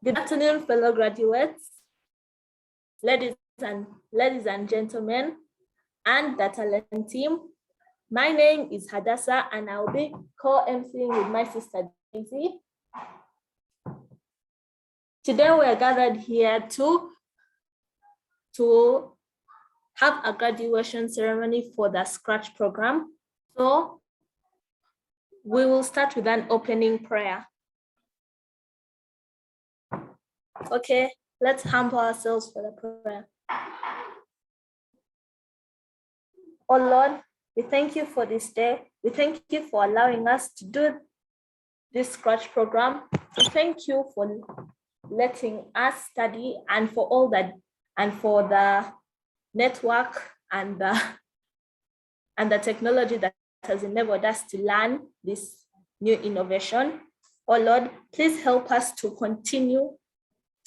Good afternoon, fellow graduates, ladies and gentlemen, and the talent team. My name is Hadassah, and I'll be co-emceeing with my sister Daisy. Today we are gathered here to have a graduation ceremony for the Scratch program. So we will start with an opening prayer. Okay, let's humble ourselves for the prayer. Oh Lord, we thank you for this day. We thank you for allowing us to do this Scratch program. We thank you for letting us study and for all that, and for the network and the technology that has enabled us to learn this new innovation. Oh Lord, please help us to continue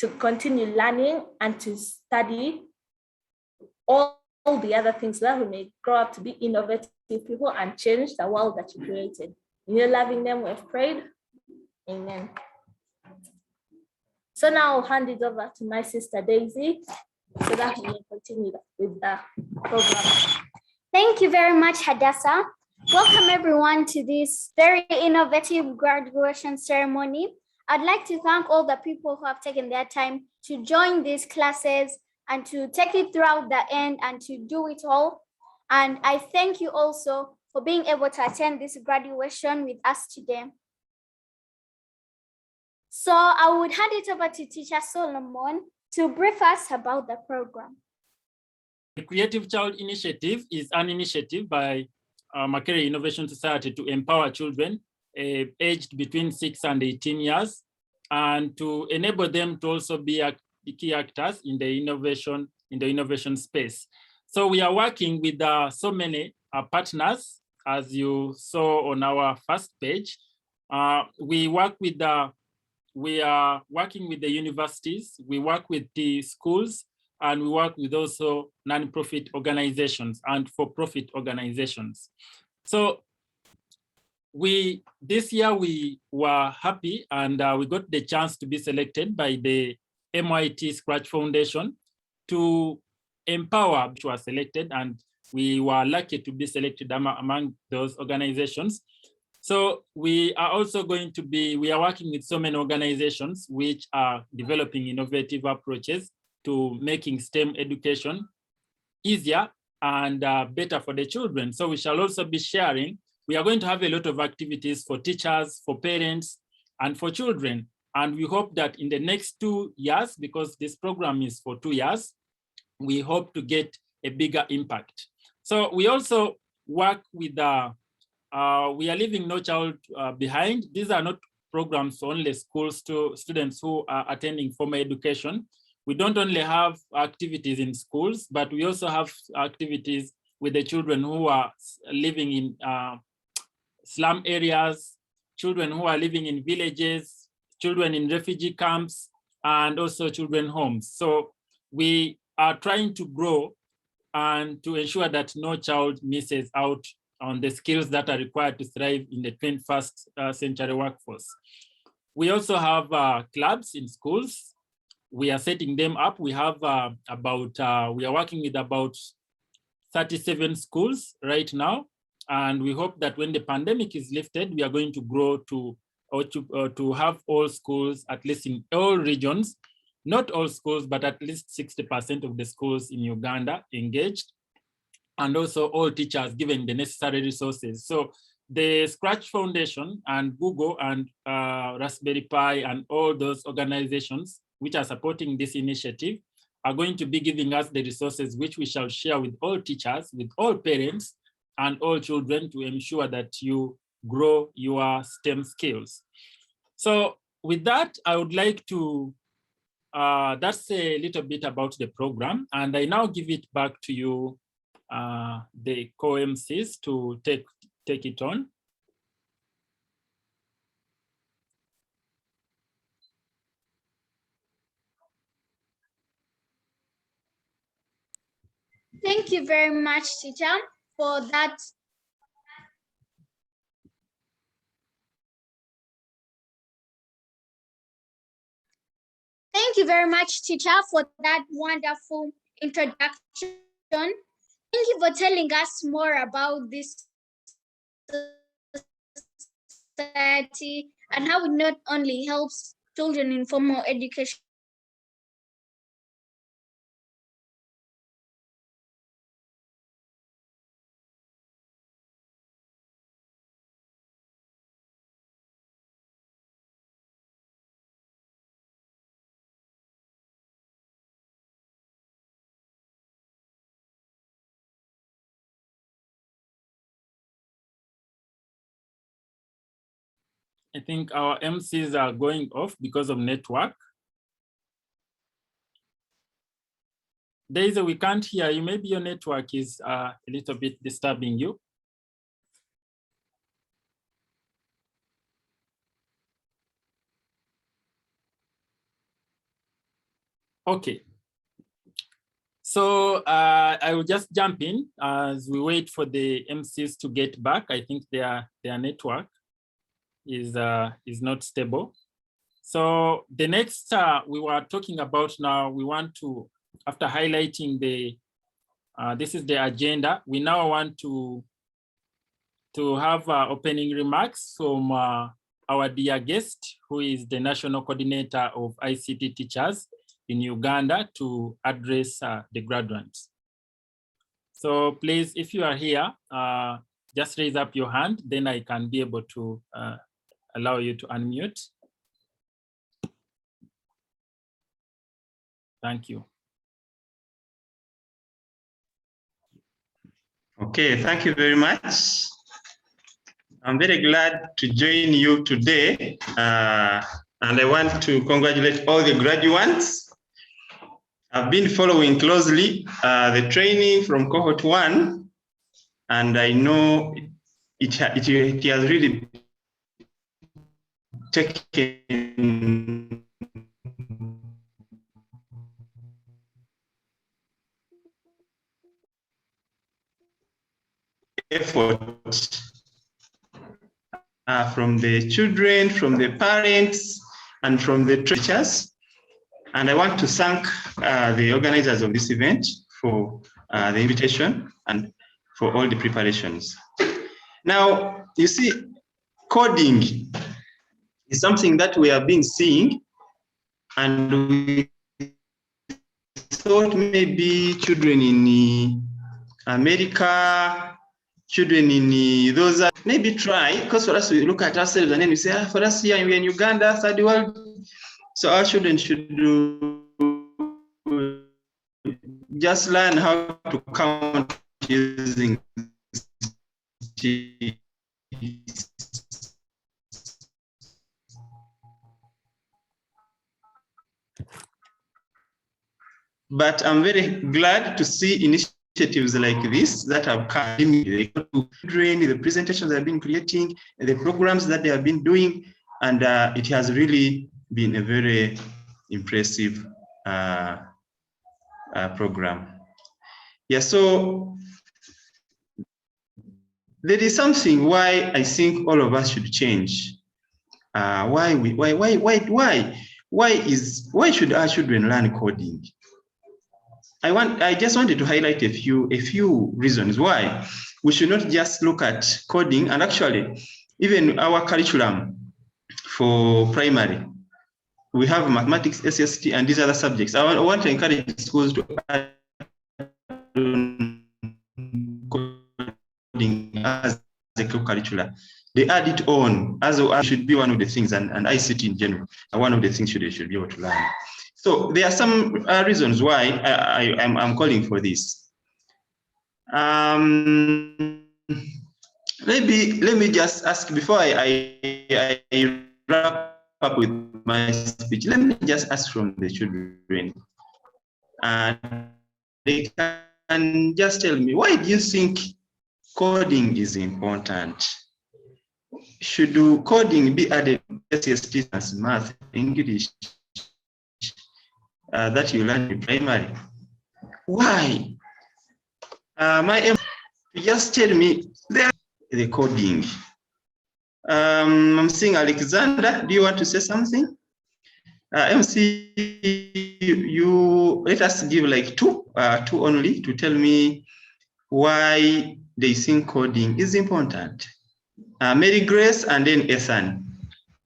learning and to study all the other things that we may grow up to be innovative people and change the world that you created. In your loving name we've prayed. Amen. So now I'll hand it over to my sister Daisy so that we can continue with the program. Thank you very much, Hadassah. Welcome everyone to this very innovative graduation ceremony. I'd like to thank all the people who have taken their time to join these classes and to take it throughout the end and to do it all. And I thank you also for being able to attend this graduation with us today. So I would hand it over to Teacher Solomon to brief us about the program. The Creative Child Initiative is an initiative by Makerere Innovation Society to empower children aged between 6 and 18 years and to enable them to also be key actors in the innovation space. So we are working with so many partners, as you saw on our first page. We are working with the universities, we work with the schools, and we work with also non-profit organizations and for-profit organizations. So this year we were happy and we got the chance to be selected by the MIT Scratch Foundation to empower, which was selected, and we were lucky to be selected among those organizations. So we are also we are working with so many organizations which are developing innovative approaches to making STEM education easier and better for the children. So we shall also be sharing. We are going to have a lot of activities for teachers, for parents, and for children. And we hope that in the next 2 years, because this program is for 2 years, we hope to get a bigger impact. So we also work with we are leaving no child behind. These are not programs for only schools to students who are attending formal education. We don't only have activities in schools, but we also have activities with the children who are living in slum areas, children who are living in villages, children in refugee camps, and also children homes. So we are trying to grow and to ensure that no child misses out on the skills that are required to thrive in the 21st century workforce. We also have clubs in schools. We are setting them up. We have we are working with about 37 schools right now. And we hope that when the pandemic is lifted, we are going to grow to have all schools, at least in all regions, not all schools, but at least 60% of the schools in Uganda engaged, and also all teachers given the necessary resources. So the Scratch Foundation and Google and Raspberry Pi and all those organizations which are supporting this initiative are going to be giving us the resources which we shall share with all teachers, with all parents, and all children to ensure that you grow your STEM skills. So with that, I would like to, that's a little bit about the program, and I now give it back to you, the co-MCs, to take it on. Thank you very much, teacher, for that. Thank you very much, teacher, for that wonderful introduction. Thank you for telling us more about this society and how it not only helps children in formal education, I think our MCs are going off because of network. Daisy, we can't hear you. Maybe your network is a little bit disturbing you. Okay. So I will just jump in as we wait for the MCs to get back. I think their network is not stable. So the next we were talking about now, we want to, after highlighting this is the agenda, we now want to have opening remarks from our dear guest, who is the National Coordinator of ICT Teachers in Uganda, to address the graduates. So please, if you are here, just raise up your hand, then I can be able to allow you to unmute. Thank you. Okay, thank you very much. I'm very glad to join you today, and I want to congratulate all the graduates. I've been following closely the training from cohort 1, and I know it has really taken effort from the children, from the parents, and from the teachers. And I want to thank the organizers of this event for the invitation and for all the preparations. Now, you see, coding is something that we have been seeing, and we thought maybe children in America, children in those, maybe try, because for us, we look at ourselves and then we say, for us here, we're in Uganda, third world, so our children should just learn how to count using But I'm very glad to see initiatives like this that have come to train the presentations they've been creating, the programs that they have been doing, and it has really been a very impressive program. Yeah, so there is something why I think all of us should change. Why should our children learn coding? I just wanted to highlight a few reasons why we should not just look at coding, and actually even our curriculum for primary, we have mathematics, SST, and these other subjects. I want to encourage schools to add coding as a curriculum. They add it on as should be one of the things, and ICT in general, one of the things they should be able to learn. So there are some reasons why I'm calling for this. Maybe let me just ask before I wrap up with my speech. Let me just ask from the children, and they can just tell me, why do you think coding is important? Should coding be added to SST as math, English, that you learn in primary? Why? My aim, just tell me the coding. I'm seeing Alexander. Do you want to say something? MC, you let us give like two only to tell me why they think coding is important. Mary Grace and then Ethan.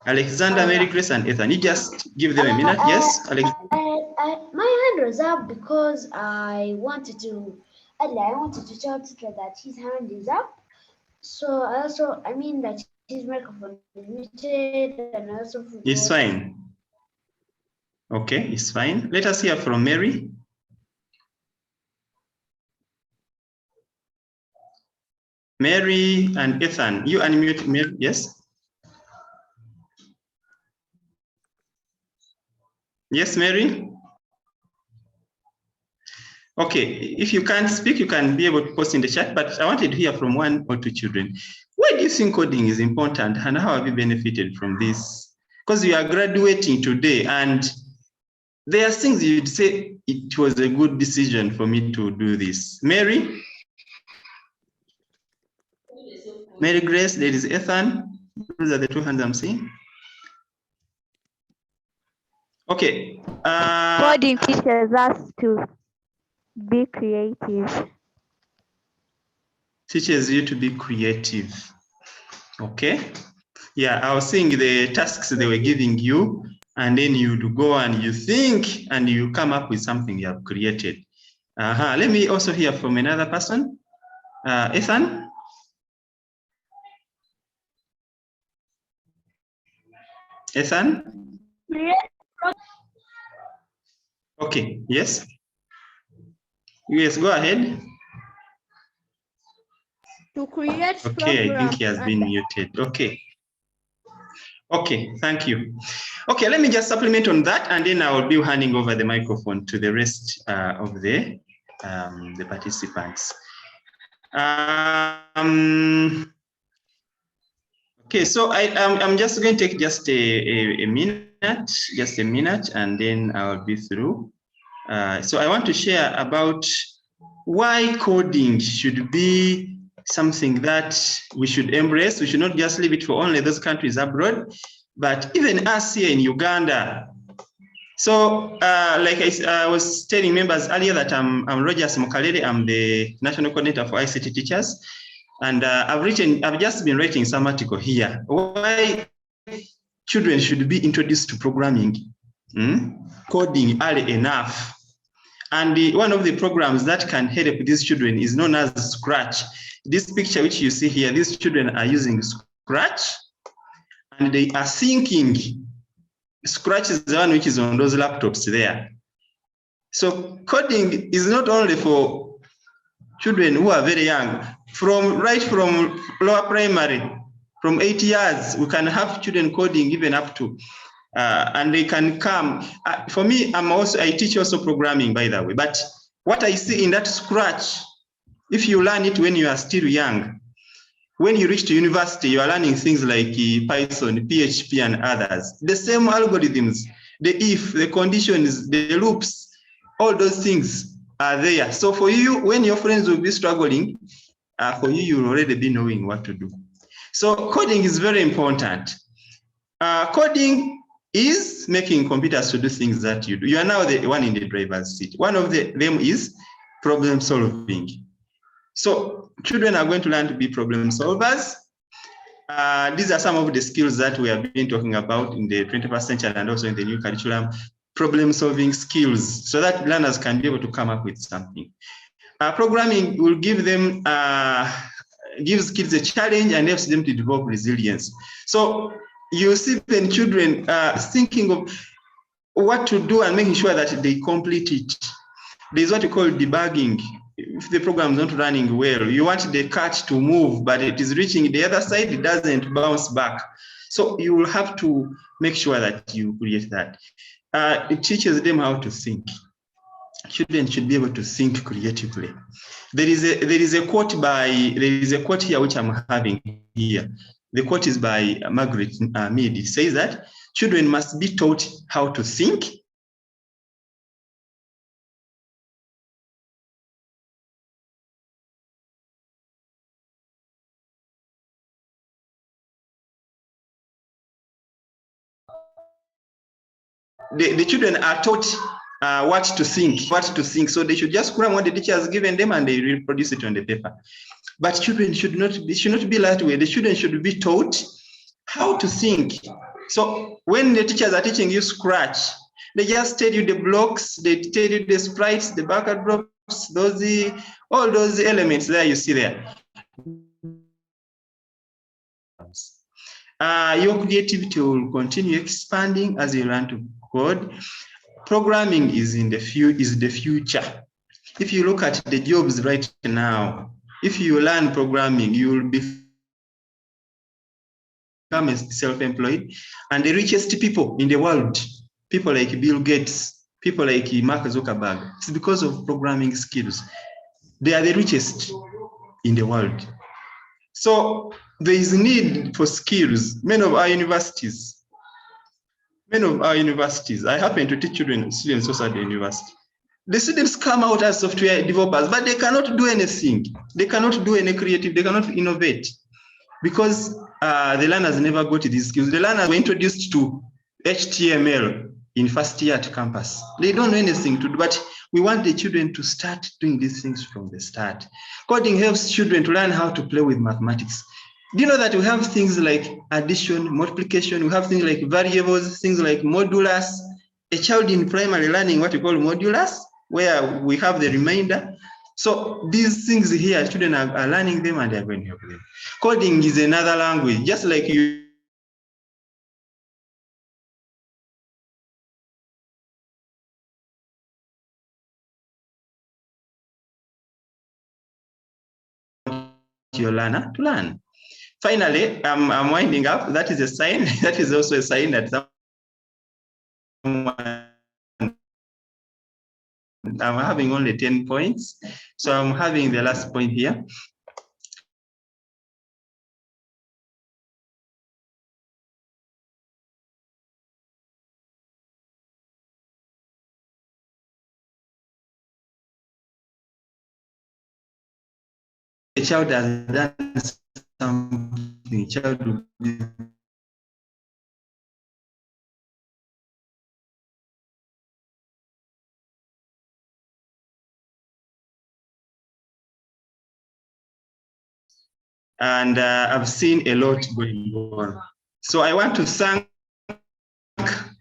Alexander, Mary Grace, and Ethan. You just give them a minute. Yes, Alex. My hand was up because I wanted to tell Tito that his hand is up. So I mean that his microphone is muted, and also. It's fine. Okay, it's fine. Let us hear from Mary. Mary and Ethan, you unmute Mary, yes? Yes, Mary? Okay, if you can't speak, you can be able to post in the chat, but I wanted to hear from one or two children. Why do you think coding is important and how have you benefited from this? Because you are graduating today and there are things you'd say it was a good decision for me to do this. Mary? Mary Grace, there is Ethan. Those are the two hands I'm seeing. Okay. Coding teaches us to be creative. Teaches you to be creative. Okay. Yeah, I was seeing the tasks they were giving you, and then you go and you think and you come up with something you have created. Let me also hear from another person. Ethan? Ethan? Okay, yes. Yes, go ahead. To create Okay, I think he has been muted. Okay. Okay, thank you. Okay, let me just supplement on that, and then I will be handing over the microphone to the rest of the participants. Okay, so I'm just going to take just a minute, and then I'll be through. So I want to share about why coding should be something that we should embrace. We should not just leave it for only those countries abroad, but even us here in Uganda. So like I was telling members earlier that I'm Rogers Mukalele. I'm the National Coordinator for ICT Teachers. And I've just been writing some article here. Why children should be introduced to programming, coding early enough. And one of the programs that can help these children is known as Scratch. This picture which you see here, these children are using Scratch and they are thinking. Scratch is the one which is on those laptops there. So coding is not only for children who are very young, right from lower primary, from 8 years, we can have children coding even up to, and they can come. For me, I teach also programming, by the way, but what I see in that Scratch, if you learn it when you are still young, when you reach to university, you are learning things like Python, PHP, and others. The same algorithms, the if, the conditions, the loops, all those things are there. So for you, when your friends will be struggling, for you, you'll already be knowing what to do. So coding is very important. Coding is making computers to do things that you do. You are now the one in the driver's seat. One of them is problem solving. So children are going to learn to be problem solvers. These are some of the skills that we have been talking about in the 21st century and also in the new curriculum, problem solving skills, so that learners can be able to come up with something. Programming will give them, gives kids a challenge and helps them to develop resilience. So you see when children thinking of what to do and making sure that they complete it. There's what you call debugging. If the program is not running well, you want the cat to move, but it is reaching the other side, it doesn't bounce back. So you will have to make sure that you create that. It teaches them how to think. Children should be able to think creatively. There is a quote here which I'm having here. The quote is by Margaret Mead. It says that children must be taught how to think. the children are taught what to think. So they should just cram what the teacher has given them and they reproduce it on the paper. But children should not be that way. The children should be taught how to think. So when the teachers are teaching you Scratch, they just tell you the blocks, they tell you the sprites, the backdrops, all those elements there you see there. Your creativity will continue expanding as you learn to code. Programming is the future. If you look at the jobs right now, if you learn programming, you will become self-employed. And the richest people in the world, people like Bill Gates, people like Mark Zuckerberg, it's because of programming skills. They are the richest in the world. So there is need for skills. Many of our universities, I happen to teach students also at the university. The students come out as software developers, but they cannot do anything. They cannot do any creative, they cannot innovate because the learners never got these skills. The learners were introduced to HTML in first year at campus. They don't know anything to do, but we want the children to start doing these things from the start. Coding helps children to learn how to play with mathematics. Do you know that we have things like addition, multiplication, we have things like variables, things like modulus. A child in primary learning what we call modulus, where we have the remainder. So these things here, children are learning them and they're going to help them. Coding is another language, just like you your learner to learn. Finally, I'm winding up. That is a sign. That is also a sign that I'm having only 10 points. So I'm having the last point here. A child has done something, child will be and I've seen a lot going on. So I want to thank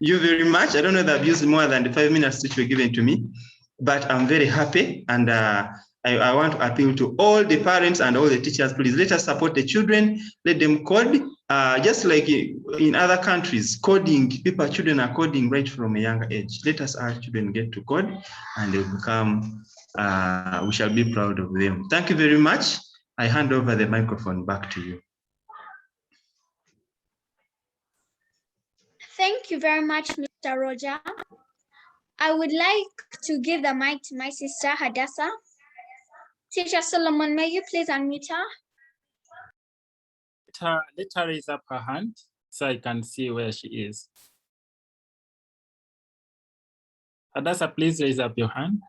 you very much. I don't know that I've used more than the 5 minutes which were given to me, but I'm very happy and I want to appeal to all the parents and all the teachers, please let us support the children, let them code. Just like in other countries, children are coding right from a younger age. Let us our children get to code and they become, we shall be proud of them. Thank you very much. I hand over the microphone back to you. Thank you very much, Mr. Roger. I would like to give the mic to my sister, Hadassah. Teacher Solomon, may you please unmute her? Let her raise up her hand so I can see where she is. Hadassah, please raise up your hand.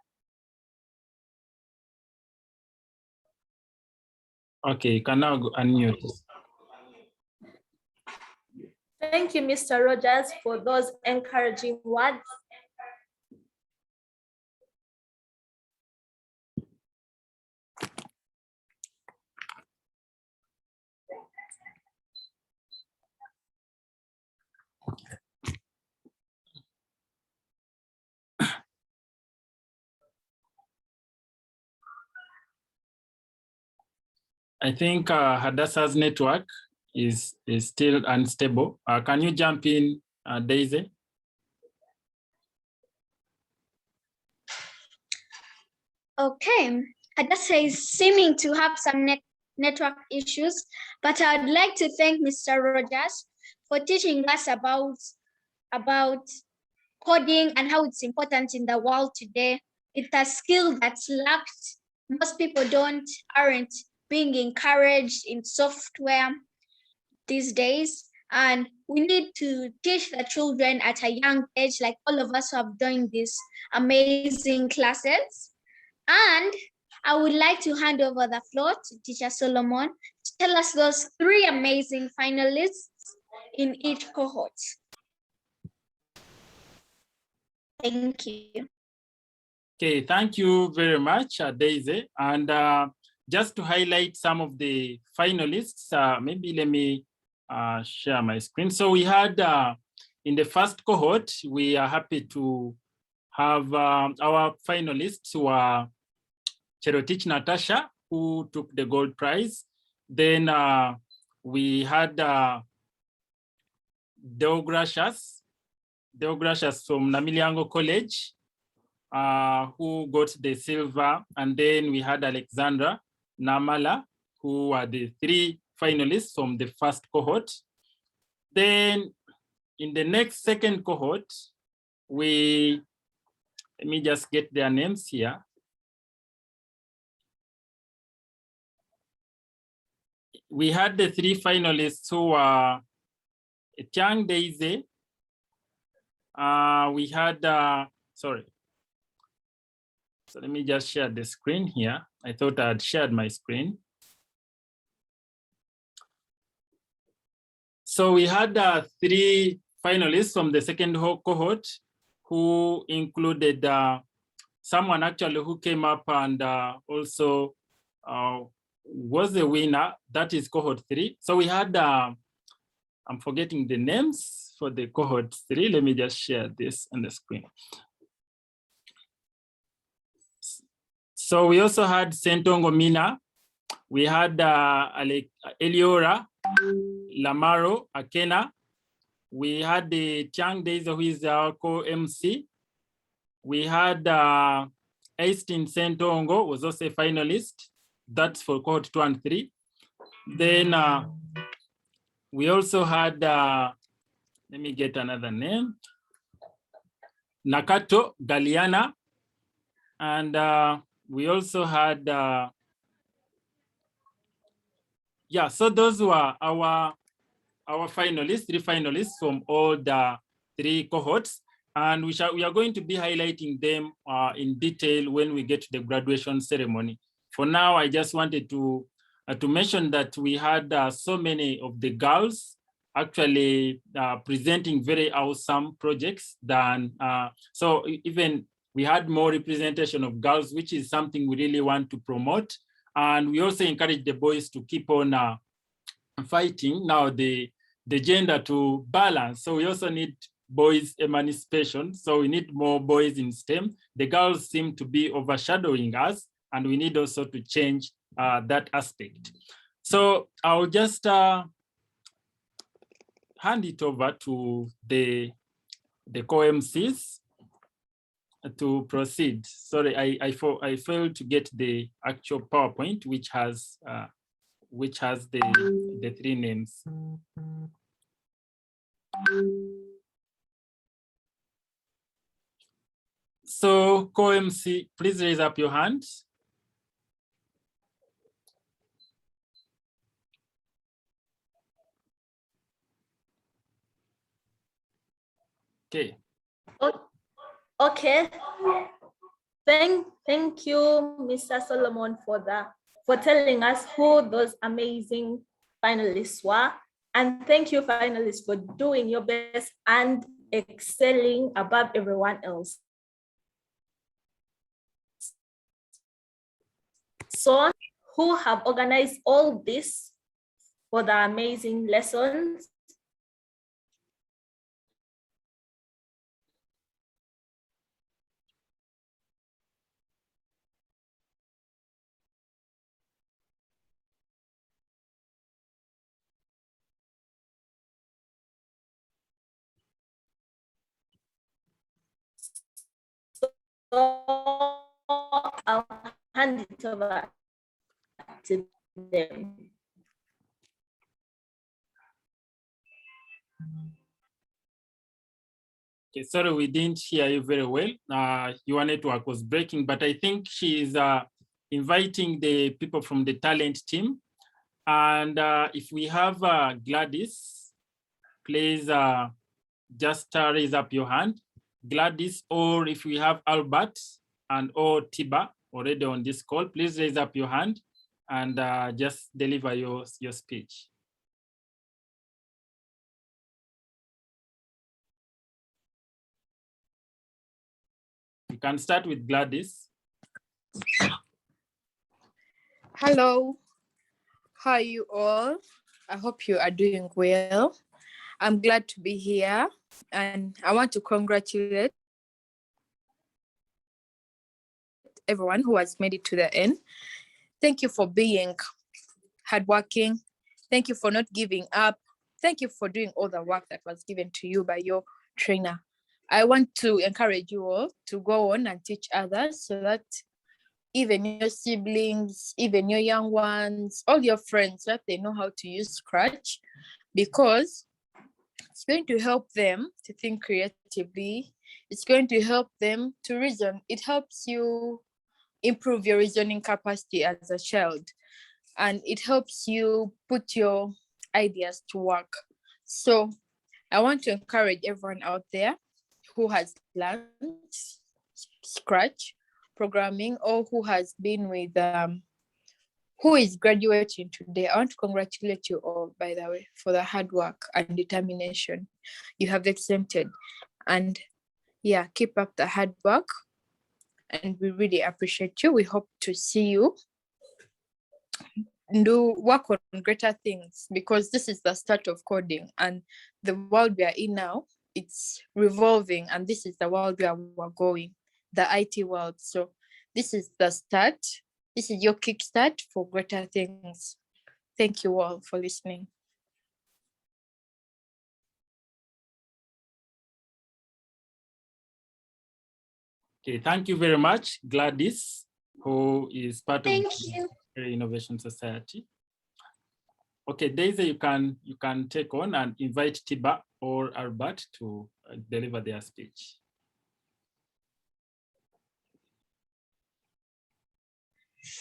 Okay, you can now unmute. Thank you, Mr. Rogers, for those encouraging words. I think Hadassah's network is still unstable. Can you jump in, Daisy? Okay, Hadassah is seeming to have some network issues, but I'd like to thank Mr. Rogers for teaching us about coding and how it's important in the world today. It's a skill that's lacked. Most people aren't being encouraged in software these days. And we need to teach the children at a young age, like all of us who have joined these amazing classes. And I would like to hand over the floor to Teacher Solomon to tell us those 3 amazing finalists in each cohort. Thank you. Okay, thank you very much, Daisy. And just to highlight some of the finalists, maybe let me share my screen. So we had in the first cohort, we are happy to have our finalists who are Cherotich Natasha, who took the gold prize. Then we had Deogracious from Namiliango College, who got the silver. And then we had Alexandra Namala, who were the 3 finalists from the first cohort. Then in the next second cohort, let me just get their names here. We had the 3 finalists who were Tiang Daisy. We had, sorry. So let me just share the screen here. I thought I had shared my screen. So we had 3 finalists from the second cohort who included someone actually who came up and also was the winner. That is cohort 3. So we had, I'm forgetting the names for the cohort 3. Let me just share this on the screen. So we also had Sentongo Mina. We had Eliora Lamaro Akena. We had the Tiang Daisy, who is our co-MC. We had Aistin Sentongo, was also a finalist. That's for cohort 2 and 3. Then we also had, let me get another name, Nakato Galiana. And we also had, yeah, so those were our finalists, 3 finalists from all the 3 cohorts. And we are going to be highlighting them in detail when we get to the graduation ceremony. For now, I just wanted to mention that we had so many of the girls actually presenting very awesome projects than, so even we had more representation of girls, which is something we really want to promote. And we also encourage the boys to keep on fighting now the gender to balance. So we also need boys emancipation. So we need more boys in STEM. The girls seem to be overshadowing us, and we need also to change that aspect. So I'll just hand it over to the co-MCs to proceed. Sorry, I failed to get the actual PowerPoint, which has the 3 names. So co-MC, please raise up your hand. Okay. Okay. Thank you, Mr. Solomon, for telling us who those amazing finalists were. And thank you, finalists, for doing your best and excelling above everyone else. So, who have organized all this for the amazing lessons? So I'll hand it over to them. Okay, sorry, we didn't hear you very well. Your network was breaking, but I think she is inviting the people from the talent team. And if we have Gladys, please just raise up your hand. Gladys, or if we have Albert or Tiba already on this call, please raise up your hand and just deliver your speech. can start with Gladys. Hello, how are you all? I hope you are doing well. I'm glad to be here and I want to congratulate everyone who has made it to the end. Thank you for being hardworking. Thank you for not giving up. Thank you for doing all the work that was given to you by your trainer. I want to encourage you all to go on and teach others so that even your siblings, even your young ones, all your friends, that they know how to use Scratch, because it's going to help them to think creatively. It's going to help them to reason. It helps you improve your reasoning capacity as a child, and it helps you put your ideas to work. So I want to encourage everyone out there who has learned Scratch programming or who has been with who is graduating today. I want to congratulate you all, by the way, for the hard work and determination you have exempted. And yeah, keep up the hard work. And we really appreciate you. We hope to see you do work on greater things, because this is the start of coding, and the world we are in now, it's revolving, and this is the world we are going, the IT world. So this is the start. This is your kickstart for greater things. Thank you all for listening. Okay, thank you very much, Gladys, who is part Thank of you. the Innovation Society. Okay, Daisy, you can take on and invite Tiba or Albert to deliver their speech.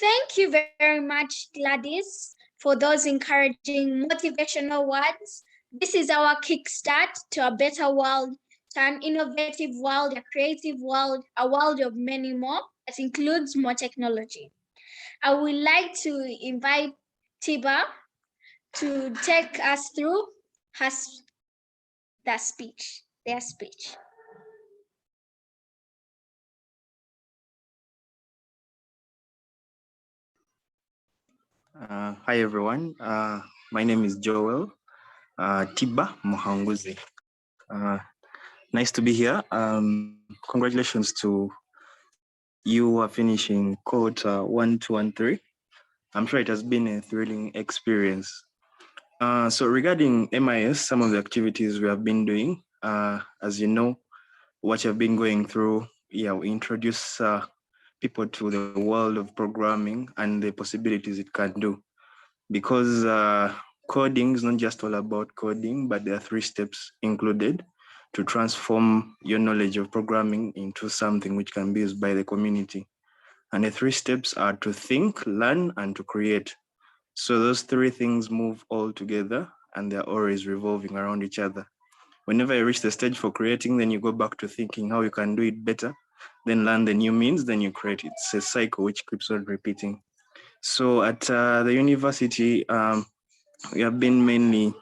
Thank you very much, Gladys, for those encouraging motivational words. This is our kickstart to a better world, to an innovative world, a creative world, a world of many more that includes more technology. I would like to invite Tiba to take us through their speech. Hi everyone, my name is Joel Tiba Mohanguzi. Nice to be here. Congratulations to you who are finishing cohort 1, 2, and 3. I'm sure it has been a thrilling experience. So regarding MIS, some of the activities we have been doing, as you know, what you've been going through, yeah, we introduce people to the world of programming and the possibilities it can do. Because coding is not just all about coding, but there are 3 steps included to transform your knowledge of programming into something which can be used by the community. And the 3 steps are to think, learn, and to create. So those 3 things move all together, and they're always revolving around each other. Whenever you reach the stage for creating, then you go back to thinking how you can do it better, then learn the new means, then you create. It's a cycle which keeps on repeating. So at the university, we have been mainly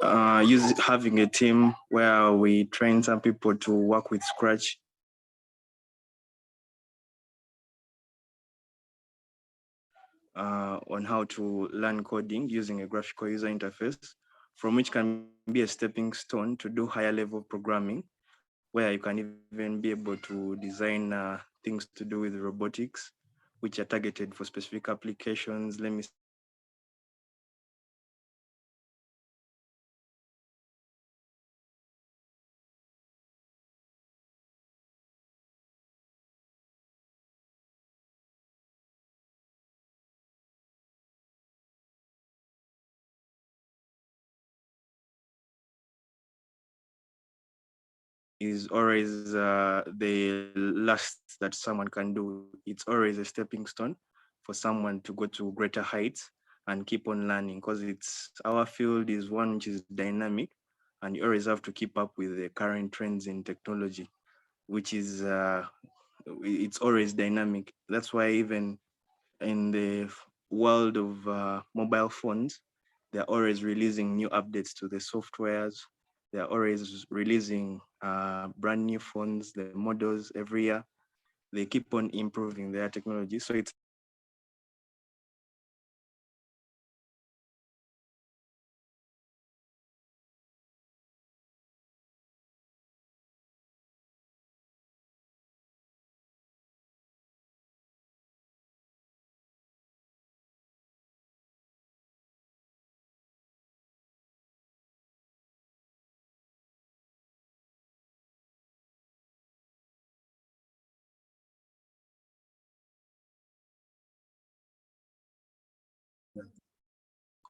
having a team where we train some people to work with Scratch. On how to learn coding using a graphical user interface, from which can be a stepping stone to do higher level programming, where you can even be able to design things to do with robotics, which are targeted for specific applications. Let me is always the last that someone can do. It's always a stepping stone for someone to go to greater heights and keep on learning, because our field is one which is dynamic, and you always have to keep up with the current trends in technology, which is it's always dynamic. That's why even in the world of mobile phones, they're always releasing new updates to the softwares, They're always releasing brand new phones, the models every year. They keep on improving their technology. So it's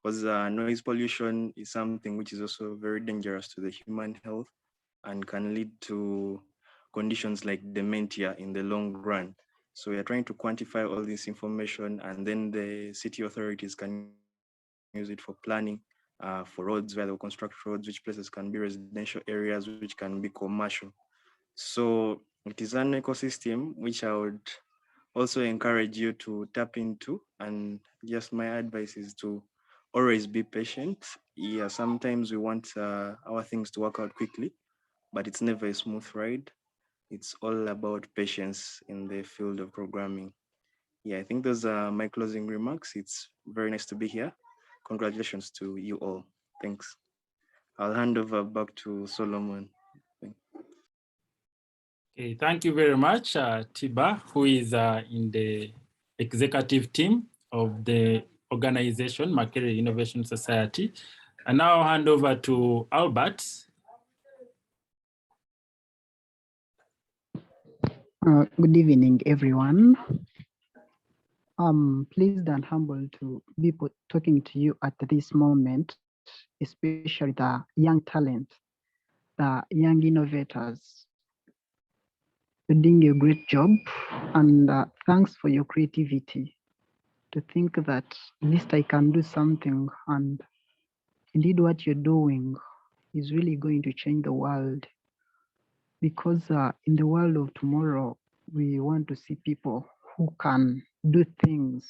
because noise pollution is something which is also very dangerous to the human health and can lead to conditions like dementia in the long run. So we are trying to quantify all this information, and then the city authorities can use it for planning for roads, where they'll construct roads, which places can be residential areas, which can be commercial. So it is an ecosystem which I would also encourage you to tap into. And just my advice is to always be patient. Yeah, sometimes we want our things to work out quickly, but it's never a smooth ride. It's all about patience in the field of programming. Yeah, I think those are my closing remarks. It's very nice to be here. Congratulations to you all. Thanks. I'll hand over back to Solomon. Okay, thank you very much, Tiba, who is in the executive team of the organization, Makerere Innovation Society. And now I'll hand over to Albert. Good evening, everyone. I'm pleased and humbled to be talking to you at this moment, especially the young talent, the young innovators. You're doing a great job, and thanks for your creativity. To think that at least I can do something, and indeed what you're doing is really going to change the world. Because in the world of tomorrow, we want to see people who can do things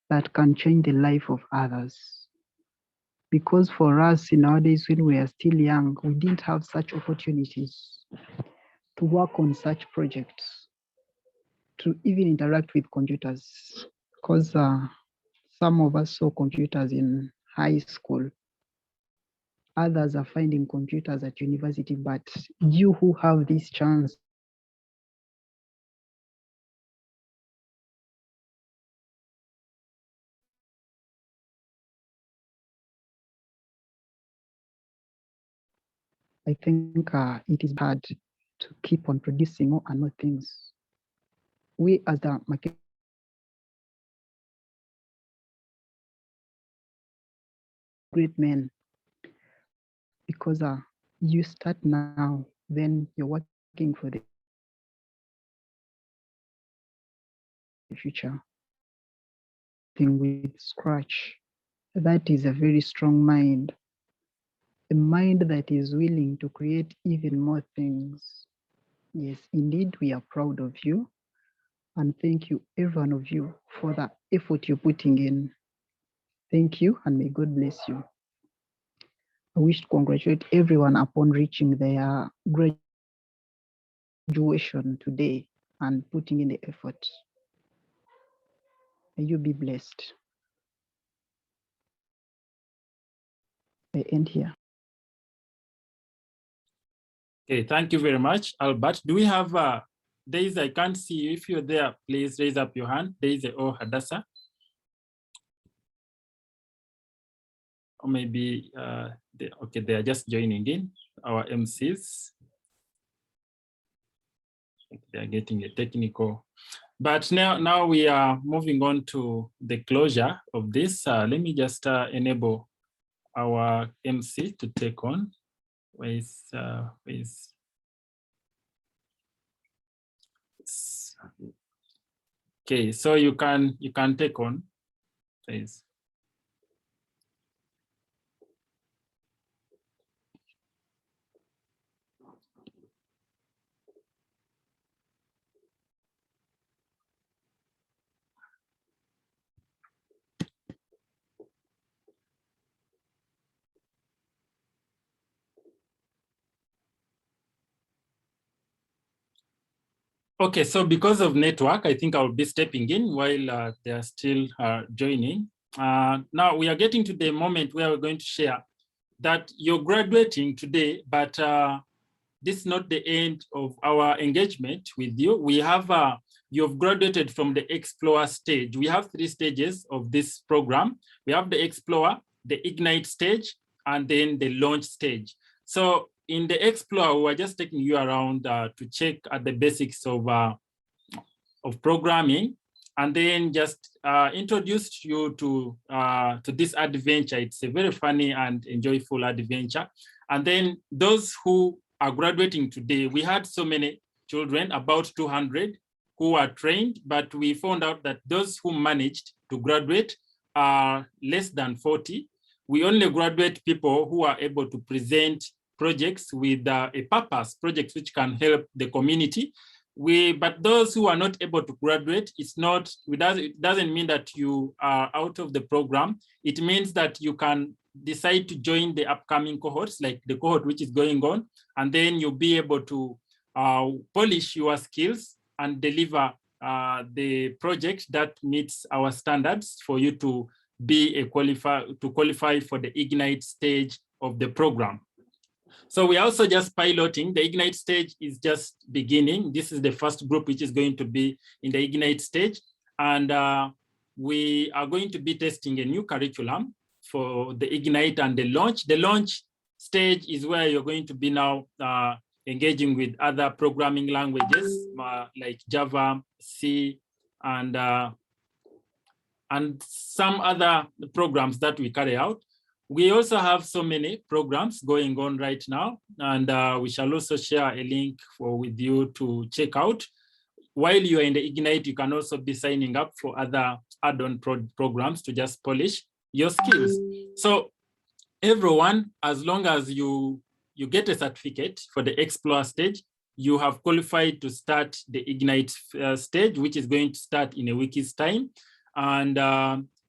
that can change the life of others. Because for us nowadays, when we are still young, we didn't have such opportunities to work on such projects, to even interact with computers. Because some of us saw computers in high school. Others are finding computers at university, but you who have this chance I think it is hard to keep on producing more and more things. We as the market great men, because you start now, then you're working for the future. Thing with scratch. That is a very strong mind. A mind that is willing to create even more things. Yes, indeed, we are proud of you. And thank you, every one of you, for the effort you're putting in. Thank you, and may God bless you. I wish to congratulate everyone upon reaching their graduation today and putting in the effort. May you be blessed. I end here. Okay, thank you very much, Albert. Do we have Daisy? I can't see you. If you're there, please raise up your hand. Daisy or Hadassah. Or maybe, they are just joining in, our MCs. They are getting a technical. But now we are moving on to the closure of this. Let me just enable our MC to take on. Okay, so you can take on, please. Okay, so because of network, I think I'll be stepping in while they are still joining. Now we are getting to the moment where we're going to share that you're graduating today, but this is not the end of our engagement with you. We have, you've graduated from the Explorer stage. We have 3 stages of this program. We have the Explorer, the Ignite stage, and then the Launch stage. So in the Explorer, we're just taking you around to check at the basics of programming, and then just introduce you to this adventure. It's a very funny and enjoyable adventure. And then those who are graduating today, we had so many children, about 200, who are trained, but we found out that those who managed to graduate are less than 40. We only graduate people who are able to present projects with a purpose, projects which can help the community. But those who are not able to graduate, it doesn't mean that you are out of the program. It means that you can decide to join the upcoming cohorts, like the cohort which is going on, and then you'll be able to polish your skills and deliver the project that meets our standards for you to be qualify for the Ignite stage of the program. So we are also just piloting. The Ignite stage is just beginning. This is the first group which is going to be in the Ignite stage. And we are going to be testing a new curriculum for the Ignite and the Launch. The Launch stage is where you're going to be now engaging with other programming languages like Java, C, and some other programs that we carry out. We also have so many programs going on right now, and we shall also share a link with you to check out. While you are in the Ignite, you can also be signing up for other add-on programs to just polish your skills. So everyone, as long as you get a certificate for the Explore stage, you have qualified to start the Ignite stage, which is going to start in a week's time. And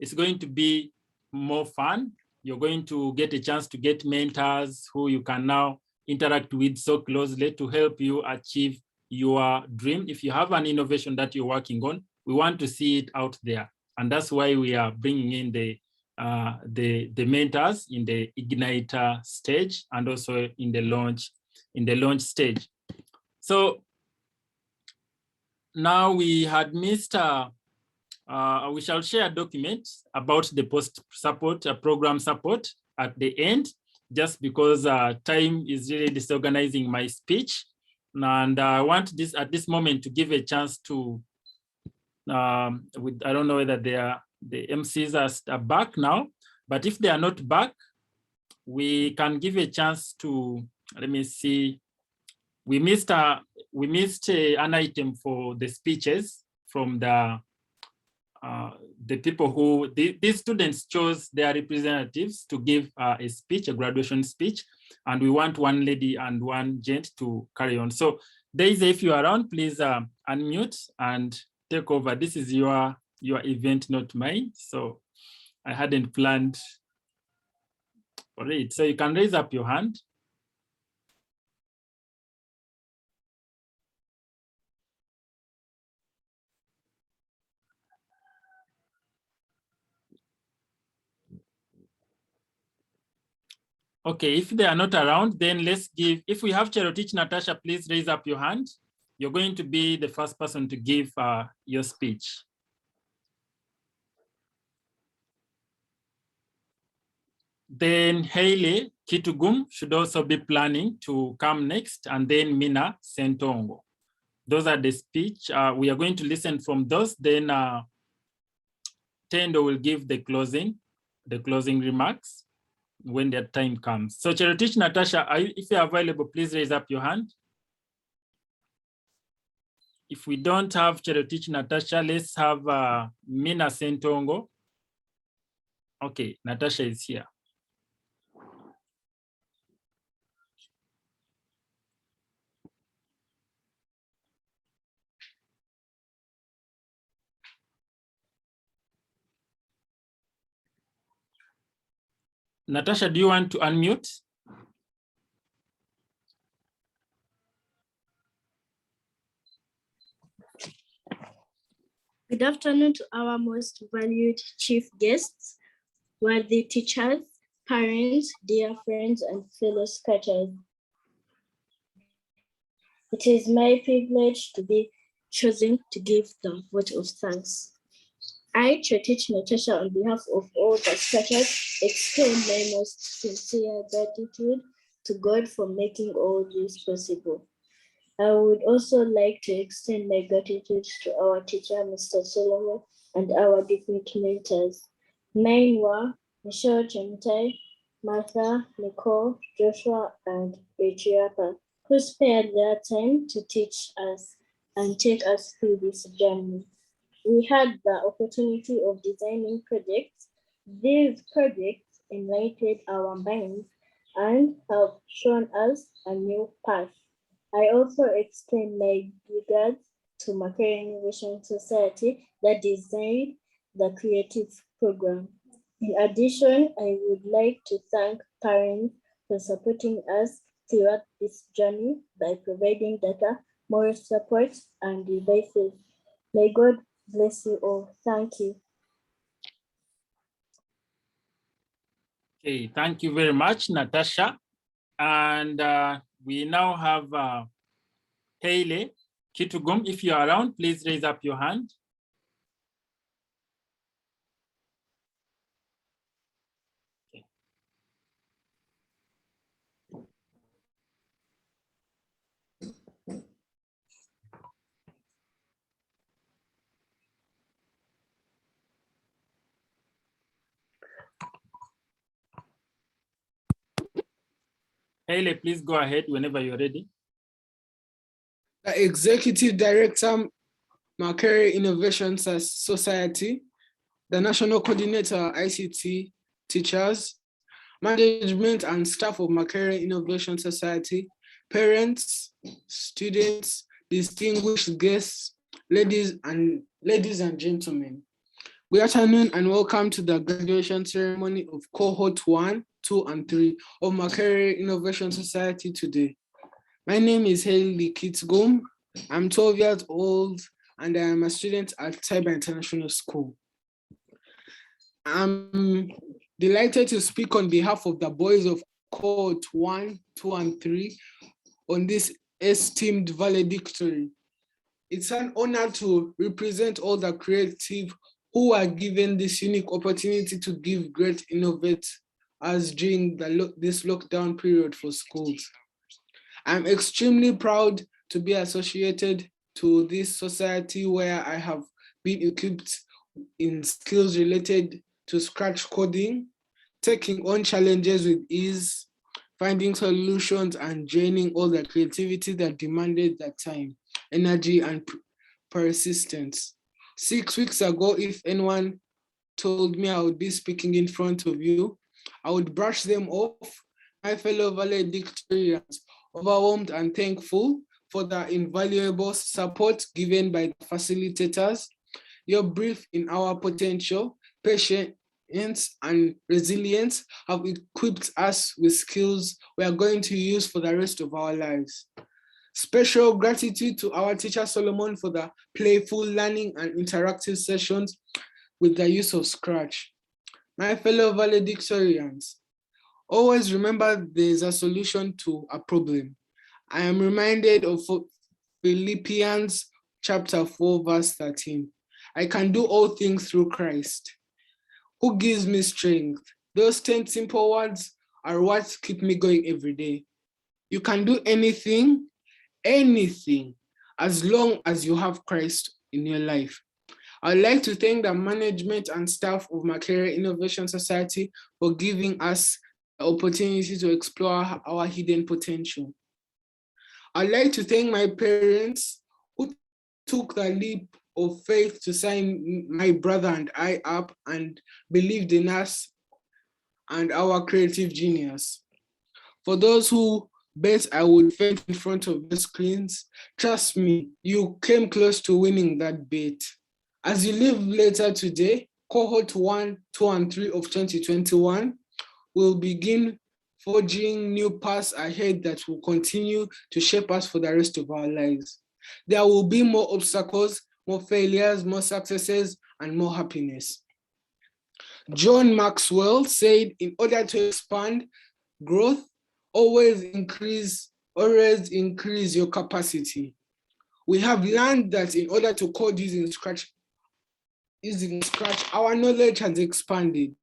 it's going to be more fun. You're going to get a chance to get mentors who you can now interact with so closely to help you achieve your dream. If you have an innovation that you're working on, we want to see it out there. And that's why we are bringing in the mentors in the Ignite stage and also in the launch stage. So now we had missed we shall share documents about the post-support program support at the end, just because time is really disorganizing my speech. And I want this at this moment to give a chance to, I don't know whether the MCs are back now, but if they are not back, we can give a chance to, let me see, we missed an item for the speeches from the people who, these students chose their representatives to give a speech, a graduation speech, and we want one lady and one gent to carry on. So Daisy, if you're around, please unmute and take over. This is your event, not mine. So I hadn't planned for it. So you can raise up your hand. Okay, if they are not around, then let's give, if we have Cherotich Natasha, please raise up your hand. You're going to be the first person to give your speech. Then Hailey Kitugum should also be planning to come next, and then Mina Sentongo. Those are the speech. We are going to listen from those, then Tendo will give the closing remarks when their time comes. So Cherotich Natasha, if you're available, please raise up your hand. If we don't have Cherotich Natasha, let's have Mina Sentongo. Okay, Natasha is here. Natasha, do you want to unmute? Good afternoon to our most valued chief guests, worthy teachers, parents, dear friends, and fellow scratchers. It is my privilege to be chosen to give the vote of thanks. I, Chetich Natasha, on behalf of all the scratchers, extend my most sincere gratitude to God for making all this possible. I would also like to extend my gratitude to our teacher, Mr. Solomon, and our different mentors. Mine were Michelle Chemtai, Martha, Nicole, Joshua, and Adriapa, who spared their time to teach us and take us through this journey. We had the opportunity of designing projects. These projects enlightened our minds and have shown us a new path. I also extend my regards to Makerere Innovation Society that designed the creative program. In addition, I would like to thank parents for supporting us throughout this journey by providing data, moral support, and devices. May God bless you all. Thank you. Okay, thank you very much, Natasha. And we now have Haile Kitugum. If you're around, please raise up your hand. Haile, please go ahead whenever you're ready. The Executive Director, Makerere Innovation Society, the National Coordinator, ICT Teachers, management and staff of Makerere Innovation Society, parents, students, distinguished guests, ladies and gentlemen. Good afternoon and welcome to the graduation ceremony of cohort 1, 2, and 3 of Makerere Innovation Society today. My name is Hailey Kitgum. I'm 12 years old and I am a student at Cyber International School. I'm delighted to speak on behalf of the boys of cohort 1, 2, and 3 on this esteemed valedictory. It's an honor to represent all the creative who are given this unique opportunity to give great innovate as during this lockdown period for schools. I'm extremely proud to be associated to this society where I have been equipped in skills related to Scratch coding, taking on challenges with ease, finding solutions and draining all the creativity that demanded that time, energy and persistence. 6 weeks ago, if anyone told me I would be speaking in front of you, I would brush them off. My fellow valedictorians, overwhelmed and thankful for the invaluable support given by the facilitators. Your belief in our potential, patience, and resilience have equipped us with skills we are going to use for the rest of our lives. Special gratitude to our teacher Solomon for the playful learning and interactive sessions with the use of Scratch. My fellow valedictorians, always remember there's a solution to a problem. I am reminded of Philippians chapter 4, verse 13. I can do all things through Christ, who gives me strength. Those 10 simple words are what keep me going every day. You can do anything, as long as you have Christ in your life. I'd like to thank the management and staff of Makerere Innovation Society for giving us the opportunity to explore our hidden potential. I'd like to thank my parents who took the leap of faith to sign my brother and I up and believed in us and our creative genius. For those who bet I would faint in front of the screens, trust me, you came close to winning that bet. As you leave later today, cohort 1, 2, and 3 of 2021 will begin forging new paths ahead that will continue to shape us for the rest of our lives. There will be more obstacles, more failures, more successes, and more happiness. John Maxwell said, in order to expand growth, always increase your capacity. We have learned that in order to code using Scratch, our knowledge has expanded.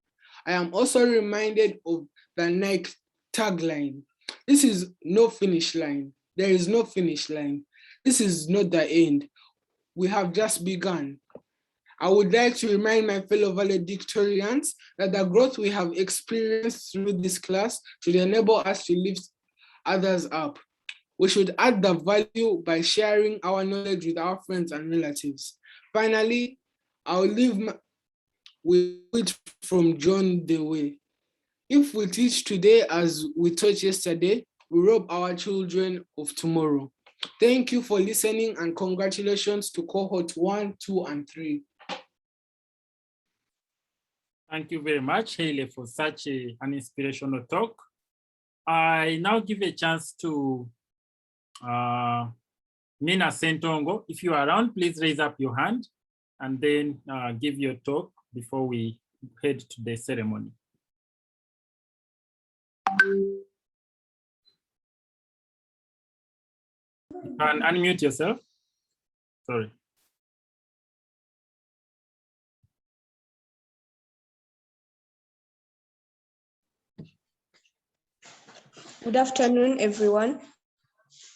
I am also reminded of the Nike tagline. This is no finish line. There is no finish line. This is not the end. We have just begun. I would like to remind my fellow valedictorians that the growth we have experienced through this class should enable us to lift others up. We should add the value by sharing our knowledge with our friends and relatives. Finally, I'll leave with it from John Dewey. If we teach today as we taught yesterday, we rob our children of tomorrow. Thank you for listening and congratulations to cohort 1, 2, and 3. Thank you very much, Haley, for such an inspirational talk. I now give a chance to Mina Sentongo. If you are around, please raise up your hand and then give your talk before we head to the ceremony. You can unmute yourself. Sorry. Good afternoon, everyone.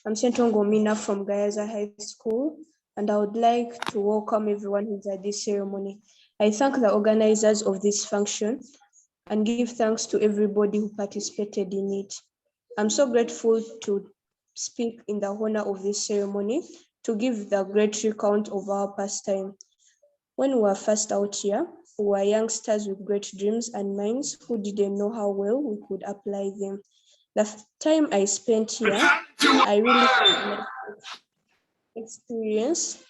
I'm Sentongo Mina from Gayaza High School, and I would like to welcome everyone who's at this ceremony. I thank the organizers of this function and give thanks to everybody who participated in it. I'm so grateful to speak in the honor of this ceremony to give the great recount of our pastime. When we were first out here, we were youngsters with great dreams and minds who didn't know how well we could apply them. The time I spent here, I really experience.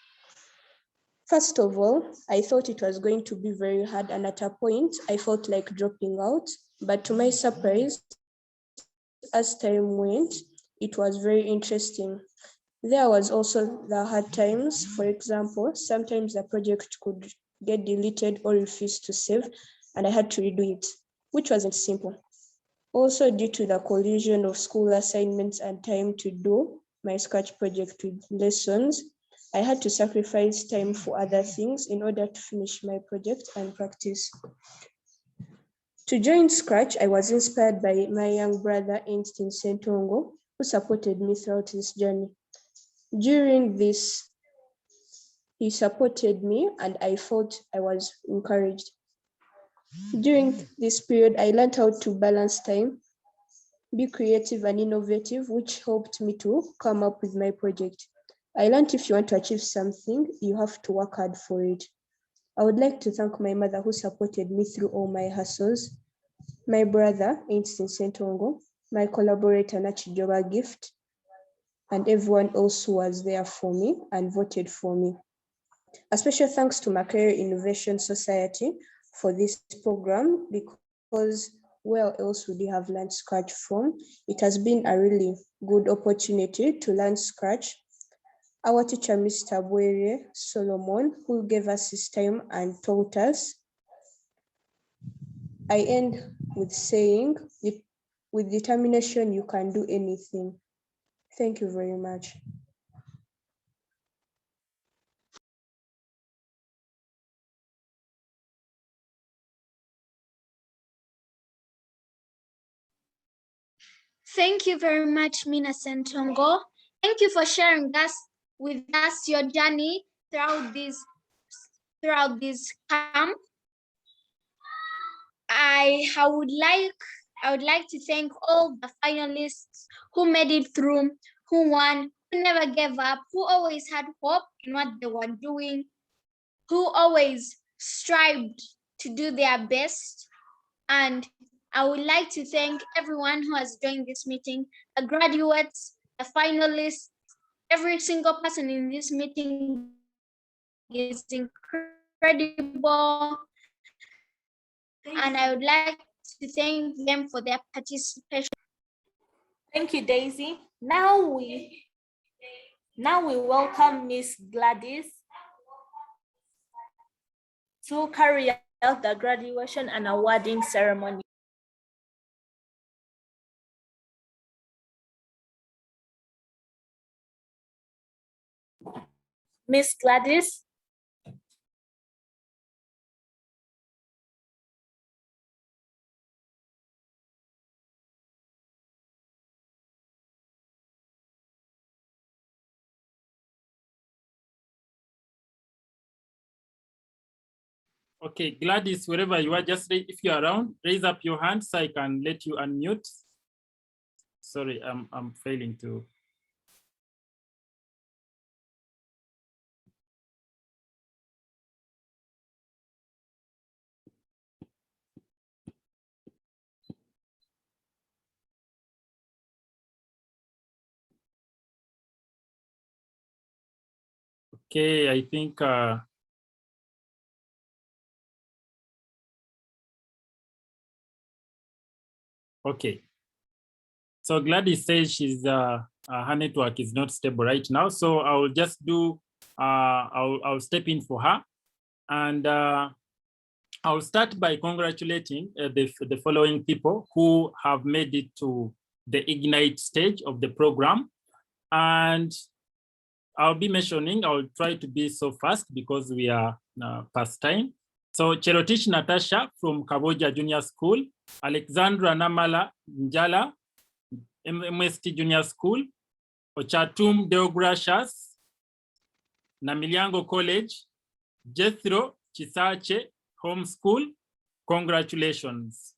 First of all, I thought it was going to be very hard, and at a point, I felt like dropping out. But to my surprise, as time went, it was very interesting. There was also the hard times. For example, sometimes the project could get deleted or refuse to save, and I had to redo it, which wasn't simple. Also, due to the collision of school assignments and time to do my Scratch project with lessons, I had to sacrifice time for other things in order to finish my project and practice. To join Scratch, I was inspired by my young brother, Einstein Sentongo, who supported me throughout this journey. During this, he supported me and I felt I was encouraged. During this period, I learned how to balance time, be creative and innovative, which helped me to come up with my project. I learned if you want to achieve something, you have to work hard for it. I would like to thank my mother who supported me through all my hassles, my brother, Einstein Sentongo, my collaborator, Nachijoba Gift, and everyone else who was there for me and voted for me. A special thanks to Makerere Innovation Society for this program, because where else would you have learned Scratch from? It has been a really good opportunity to learn Scratch. Our teacher, Mr. Bwere Solomon, who gave us his time and taught us. I end with saying, with determination, you can do anything. Thank you very much. Thank you very much, Mina Sentongo. Thank you for sharing with us your journey throughout this camp. I would like to thank all the finalists who made it through, who won, who never gave up, who always had hope in what they were doing, who always strived to do their best. And I would like to thank everyone who has joined this meeting, the graduates, the finalists, every single person in this meeting is incredible. And I would like to thank them for their participation. Thank you, Daisy. Now we Now we welcome Miss Gladys to carry out the graduation and awarding ceremony. Miss Gladys. Okay, Gladys, wherever you are, just if you're around, raise up your hand so I can let you unmute. Sorry, I'm failing to. Okay, I think okay. So Gladys says she's her network is not stable right now. So I'll just do I'll step in for her, and I'll start by congratulating the following people who have made it to the Ignite stage of the program. And I'll be mentioning, I'll try to be so fast because we are past time. So Cherotich Natasha from Kaboja Junior School, Alexandra Namala Njala, MST Junior School, Ochatum Deogratias, Namiliango College, Jethro Chisache Homeschool, congratulations.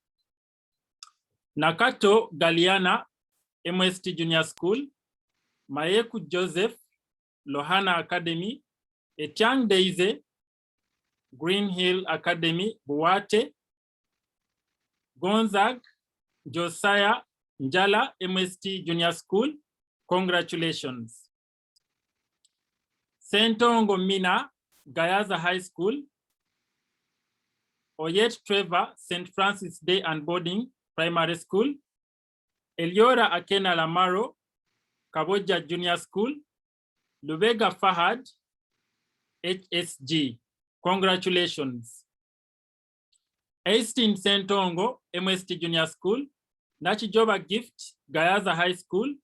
Nakato Galiana, MST Junior School, Mayeku Joseph, Lohana Academy, Etiang Daisy, Green Hill Academy, Buate, Gonzag, Josiah Njala, MST Junior School, congratulations. Sentongo Mina, Gayaza High School, Oyet Trevor, St. Francis Day and Boarding Primary School, Eliora Akena Lamaro, Kaboja Junior School, Lubega Fahad, HSG, congratulations. Aistin Sentongo, MST Junior School, Nachijoba Gift, Gayaza High School,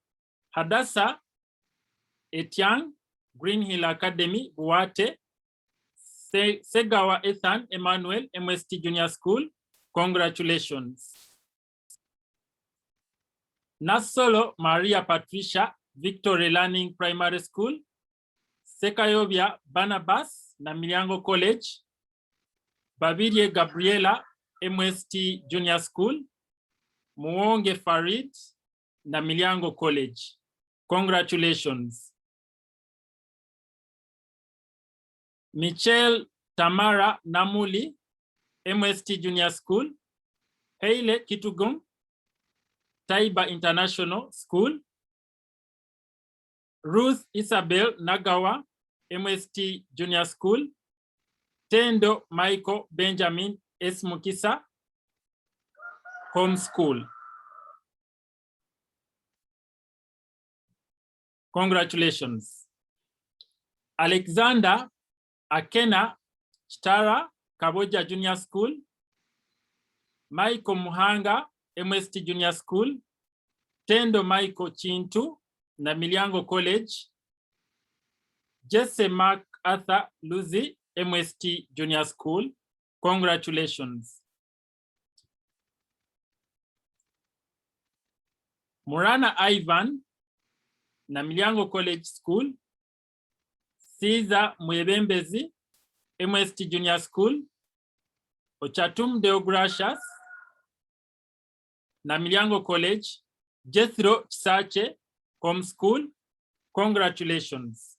Hadassah, Etiang, Green Hill Academy, Buate, Segawa Ethan Emmanuel, MST Junior School, congratulations. Nasolo Maria Patricia, Victory Learning Primary School, Sekayobia Barnabas, Namiliango College, Babirie Gabriela, MST Junior School, Muonge Farid, Namiliango College, congratulations. Michelle Tamara Namuli, MST Junior School, Haile Kitugum, Taiba International School, Ruth Isabel Nagawa, MST Junior School, Tendo Michael Benjamin S. Mukisa, Homeschool. Congratulations. Alexander Akena Chitara, Kaboja Junior School, Michael Muhanga, MST Junior School, Tendo Michael Chintu, Namiliango College, Jesse Mark Arthur Luzi, MST Junior School, congratulations. Murana Ivan, Namiliango College School, Caesar Mwebembezi, MST Junior School, Ochatum Deogratias, Namiliango College, Jethro Chisache, Homeschool, congratulations.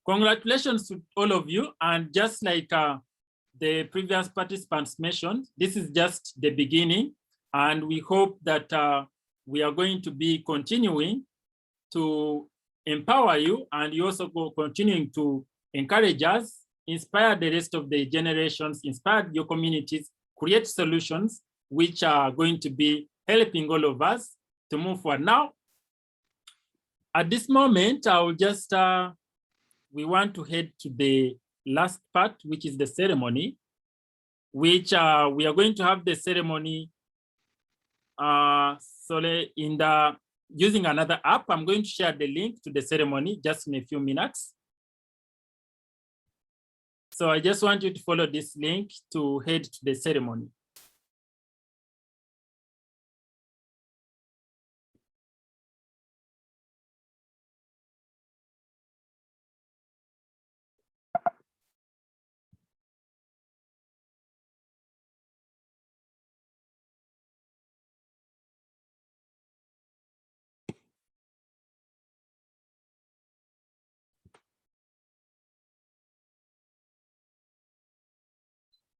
Congratulations to all of you. And just like the previous participants mentioned, this is just the beginning. And we hope that we are going to be continuing to empower you, and you also go continuing to encourage us, inspire the rest of the generations, inspire your communities, create solutions which are going to be helping all of us to move forward. Now, At this moment, I will just, we want to head to the last part, which is the ceremony, which we are going to have the ceremony using another app. I'm going to share the link to the ceremony just in a few minutes. So I just want you to follow this link to head to the ceremony.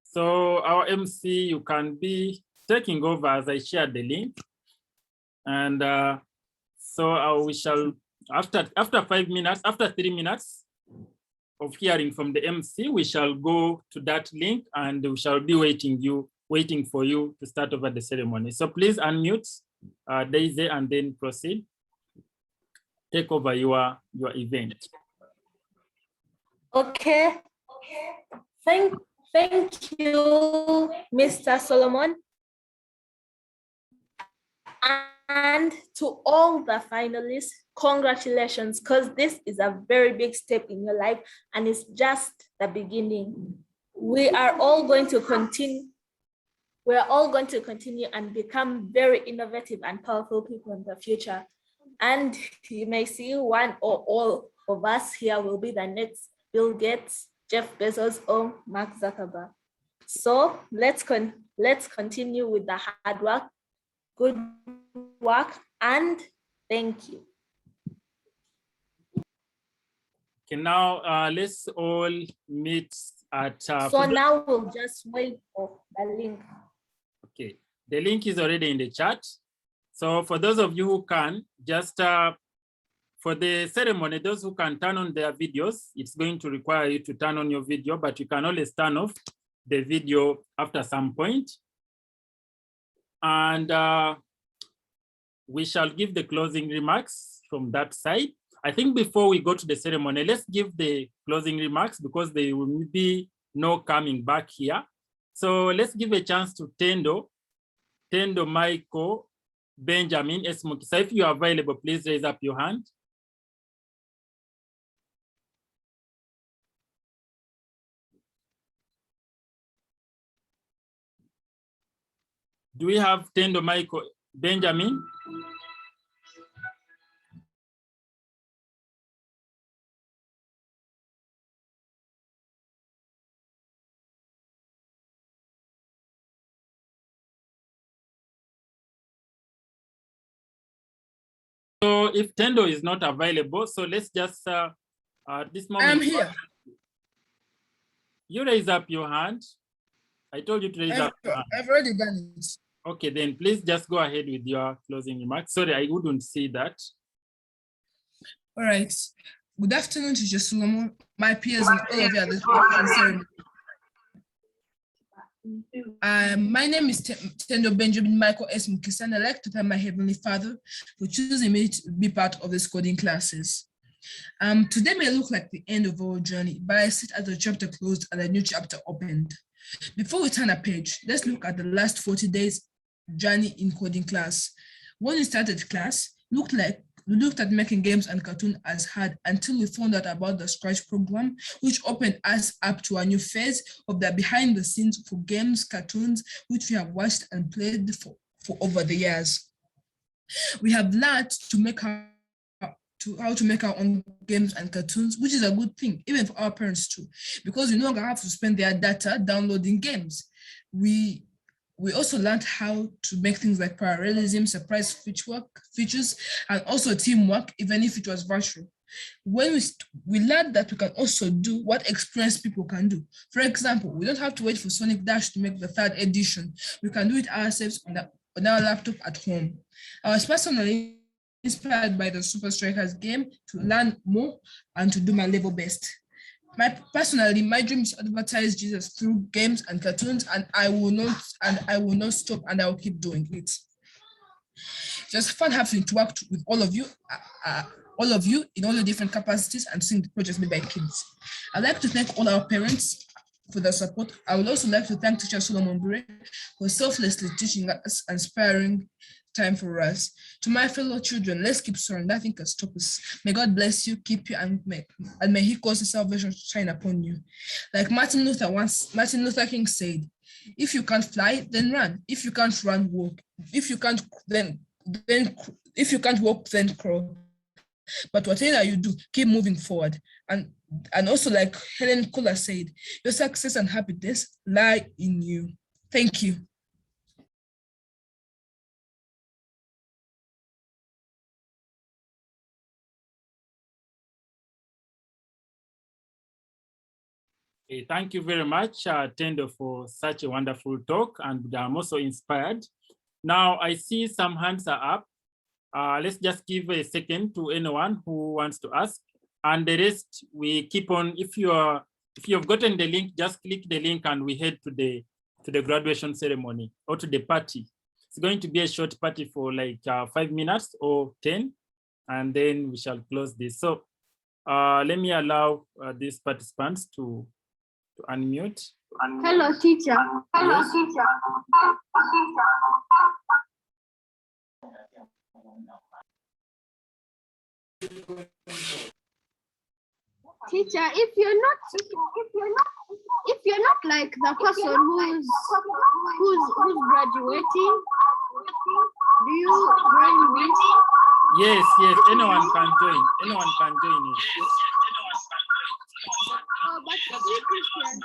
So our MC, you can be taking over as I share the link. And so we shall, after 5 minutes, after 3 minutes of hearing from the MC, we shall go to that link and we shall be waiting for you to start over the ceremony. So please unmute Daisy and then proceed. Take over your event. Okay. Thank you, Mr. Solomon. And to all the finalists, congratulations, because this is a very big step in your life and it's just the beginning. We are all going to continue. We're all going to continue and become very innovative and powerful people in the future. And you may see one or all of us here will be the next Bill Gates, Jeff Bezos, or Mark Zuckerberg. So let's continue with the hard work. Good work and thank you. Okay, now let's all meet at. So now we'll just wait for the link. Okay, the link is already in the chat. So for those of you who can, just for the ceremony, those who can turn on their videos, it's going to require you to turn on your video, but you can always turn off the video after some point. And we shall give the closing remarks from that side. I think before we go to the ceremony, let's give the closing remarks because there will be no coming back here. So let's give a chance to Tendo, Michael, Benjamin, S. Mukisa. If you are available, please raise up your hand. Do we have Tendo, Michael, Benjamin? So if Tendo is not available, so let's just, at this moment. I'm here. You raise up your hand. I told you to raise up your hand. I've already done it. Okay, then please just go ahead with your closing remarks. Sorry, I wouldn't see that. All right. Good afternoon to Solomon, my peers, and all of you at this ceremony. My name is Tendo Benjamin Michael S. Mukisa, and I'd like to thank my Heavenly Father for choosing me to be part of the coding classes. Today may look like the end of our journey, but I sit as the chapter closed and a new chapter opened. Before we turn a page, let's look at the last 40 days journey in coding class. When we started class, we looked at making games and cartoons as hard until we found out about the Scratch program, which opened us up to a new phase of the behind the scenes for games, cartoons, which we have watched and played for over the years. We have learned how to make our own games and cartoons, which is a good thing, even for our parents too, because we no longer have to spend their data downloading games. We also learned how to make things like parallelism, surprise features, and also teamwork, even if it was virtual. When we learned that we can also do what experienced people can do. For example, we don't have to wait for Sonic Dash to make the 3rd edition. We can do it ourselves on our laptop at home. I was personally inspired by the Super Strikers game to learn more and to do my level best. Personally, my dream is to advertise Jesus through games and cartoons, and I will not stop, and I will keep doing it. Just fun having to work with all of you all of you in all the different capacities and seeing the projects made by kids. I'd like to thank all our parents for their support. I would also like to thank Teacher Solomon Bure for selflessly teaching us and sparing time for us. To my fellow children, let's keep soaring. Nothing can stop us. May God bless you, keep you, and may He cause His salvation to shine upon you. Like Martin Luther King said, if you can't fly, then run. If you can't run, walk. If you can't walk, then crawl. But whatever you do, keep moving forward. And also, like Helen Keller said, your success and happiness lie in you. Thank you. Thank you very much, Tendo, for such a wonderful talk, and I'm also inspired. Now I see some hands are up. Let's just give a second to anyone who wants to ask, and the rest we keep on. If you've gotten the link, just click the link and we head to the graduation ceremony or to the party. It's going to be a short party for like 5 minutes or 10, and then we shall close this. So let me allow these participants to unmute. Hello, teacher. Hello, Yes. teacher. Teacher, if you're not like the person who's graduating, do you join me? Yes, anyone can join. Anyone can join it. Oh, but Christian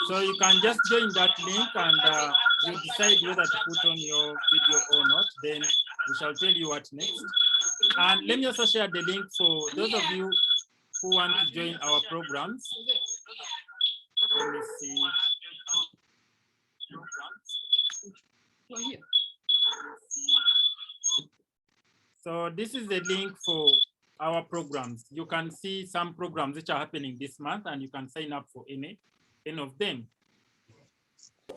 So you can just join that link and you decide whether to put on your video or not. Then we shall tell you what next. And let me also share the link for those of you who want to join our programs. Let me see. So this is the link for our programs. You can see some programs which are happening this month, and you can sign up for any of them.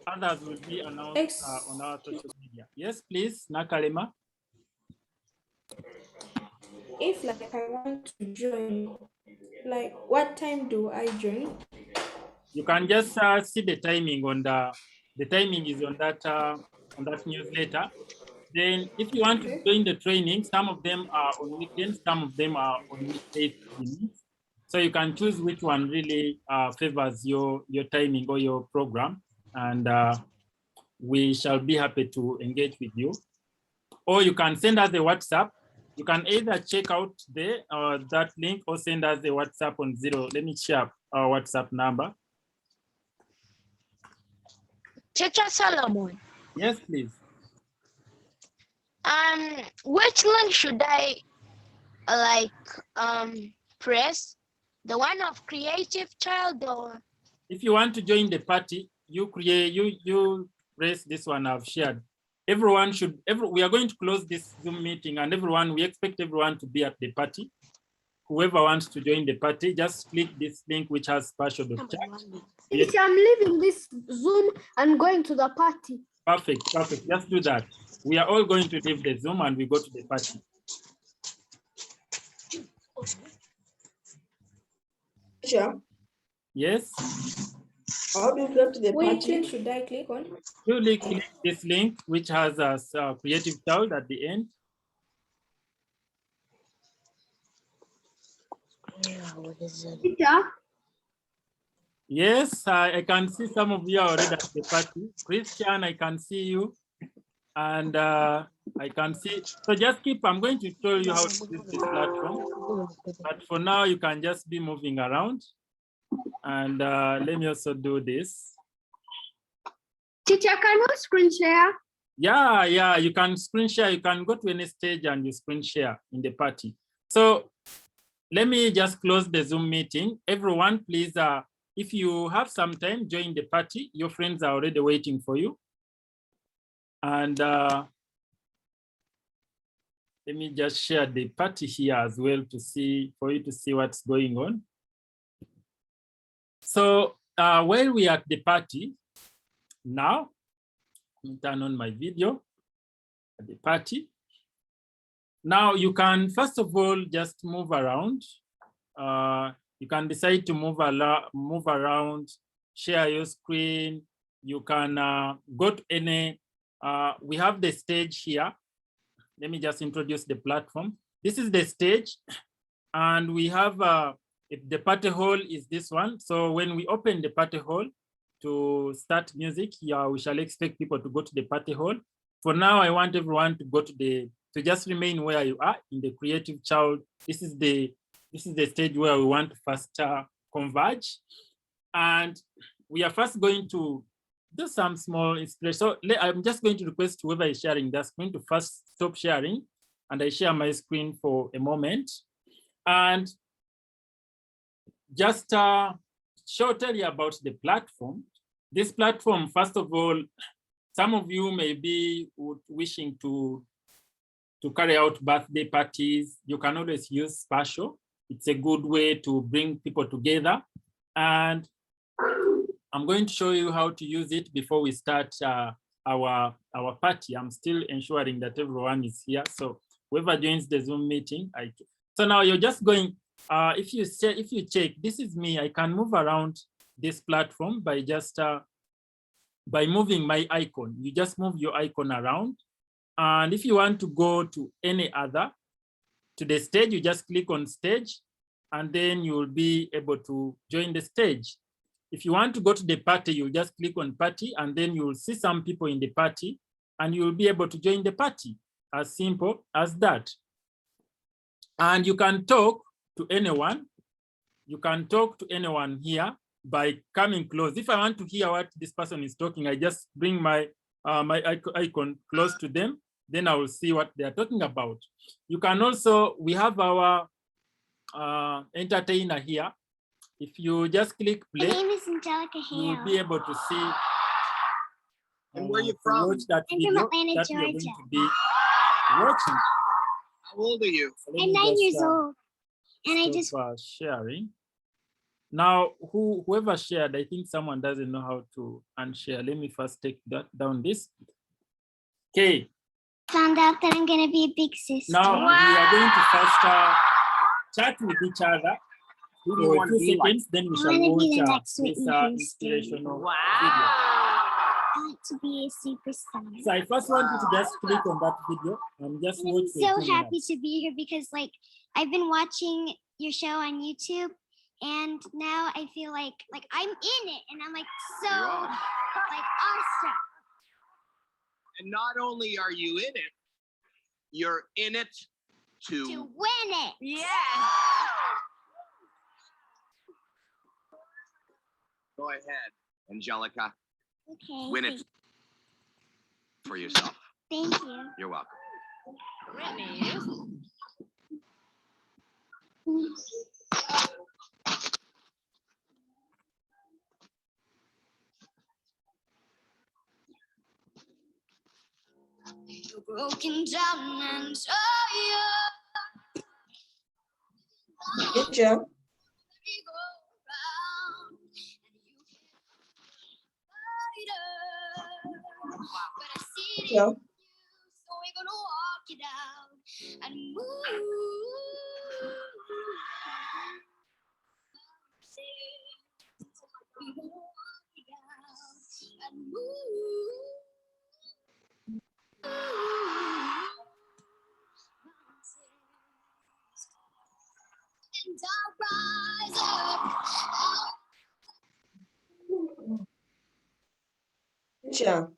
Others will be announced on our social media. Yes, please, Nakalema. If like I want to join, like what time do I join? You can just see the timing on the timing is on that newsletter. Then if you want to join the training, some of them are on weekends, some of them are on weekdays. So you can choose which one really favors your timing or your program, and we shall be happy to engage with you. Or you can send us a WhatsApp. You can either check out that link or send us a WhatsApp on 0. Let me share our WhatsApp number. Teacher Solomon. Yes, please. Which link should I press? The one of Creative Child, or? If you want to join the party, you press this one I've shared. Everyone should. We are going to close this Zoom meeting, and we expect everyone to be at the party. Whoever wants to join the party, just click this link which has partial.chat. Teacher, I'm leaving this Zoom and going to the party. Perfect. Just do that. We are all going to leave the Zoom and we go to the party. Sure. Yes. How do you go to the party? Which link should I click on? You click this link which has a Creative Child at the end. Teacher? Yes, I can see some of you are already at the party. Christian, I can see you. And I can see, so just I'm going to tell you how to use this platform. But for now, you can just be moving around. And let me also do this. Teacher, can we screen share? Yeah, you can screen share. You can go to any stage and you screen share in the party. So let me just close the Zoom meeting. Everyone, please, if you have some time, join the party. Your friends are already waiting for you. And let me just share the party here as well for you to see what's going on. So while we are at the party, now, let me turn on my video at the party. Now you can, first of all, just move around. You can decide to move around, share your screen. You can go to any, we have the stage here. Let me just introduce the platform. This is the stage, and we have, the party hall is this one. So when we open the party hall to start music, yeah, we shall expect people to go to the party hall. For now, I want everyone to go to just remain where you are in the creative child. This is the stage where we want to first converge. And we are first going to do some small inspiration. So I'm just going to request whoever is sharing their screen to first stop sharing, and I share my screen for a moment. And just short tell you about the platform. This platform, first of all, some of you may be wishing to carry out birthday parties. You can always use Spatial. It's a good way to bring people together. And I'm going to show you how to use it before we start our party. I'm still ensuring that everyone is here. So whoever joins the Zoom meeting, so now you're just going, if you check, this is me. I can move around this platform by just by moving my icon. You just move your icon around. And if you want to go to any other, to the stage, you just click on stage, and then you will be able to join the stage. If you want to go to the party, you just click on party, and then you will see some people in the party, and you will be able to join the party. As simple as that. And you can talk to anyone. You can talk to anyone here by coming close. If I want to hear what this person is talking, I just bring my icon close to them. Then I will see what they are talking about. You can also, we have our entertainer here. If you just click play, My name is Angelica Hale. you will be able to see and where are you from? watch that I'm video from Atlanta, that you're going Georgia. to be watching. How old are you? So let I'm me 9 just, years old. And I just sharing. Now, whoever shared, I think someone doesn't know how to unshare. Let me first take that down this. Okay. found out that I'm going to be a big sister. Now we are going to first chat with each other Who do you for a want to few be like? seconds, then we I shall wanna be the watch next this Whitney Houston. inspirational video. I want to be a superstar. So I first want you to just click on that video and just And watch I'm for a so few happy minutes. to be here because like I've been watching your show on YouTube and now I feel like I'm in it and I'm like so like awesome. And not only are you in it, you're in it to win it. Yeah. go ahead, Angelica. Okay. Win it for yourself. Thank you. You're welcome. You're broken down and tired. Good job. Yeah. So we're gonna walk it out and move. We're gonna walk it out and move. And I'll rise up. Good job.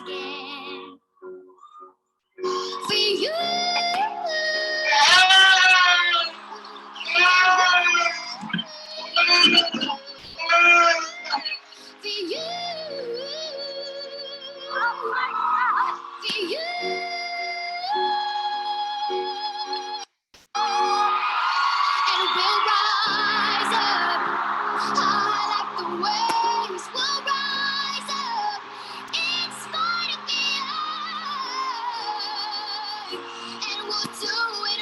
Again. For you. For you. For you. And we'll rise up. High like the waves. We'll rise up. In spite of the odds. And we'll do it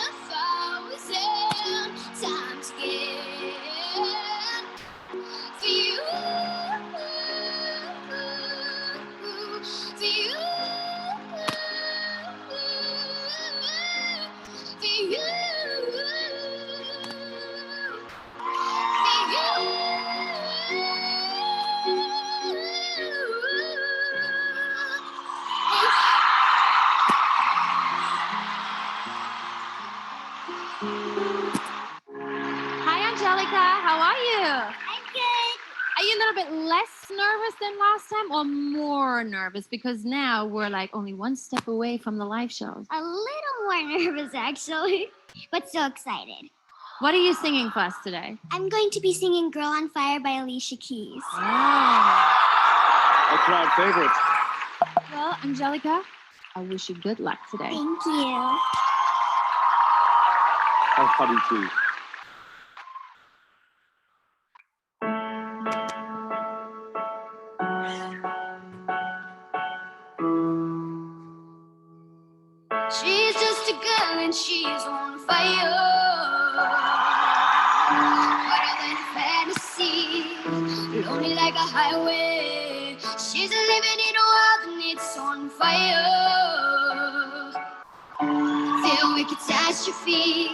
1,000 times again. For you. nervous than last time or more nervous? Because now we're like only one step away from the live shows. A little more nervous, actually, but so excited. What are you singing for us today? I'm going to be singing Girl on Fire by Alicia Keys. Oh. A crowd favorite. Well, Angelica, I wish you good luck today. Thank you. How funny too. She's just a girl and she's on fire. Hotter than fantasy, lonely like a highway. She's living in a world and it's on fire. Filled with catastrophe,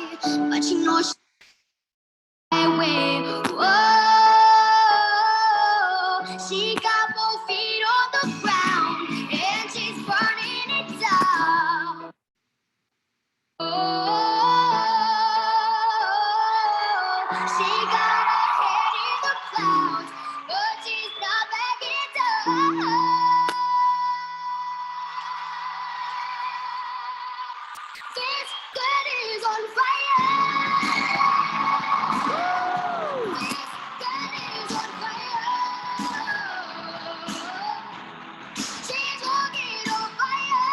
but you know she's highway. Whoa, she got both feet on the ground and she's burning it down. She got her head in the clouds, but she's not backing down. This girl is on fire. This girl is on fire. She's walking on fire.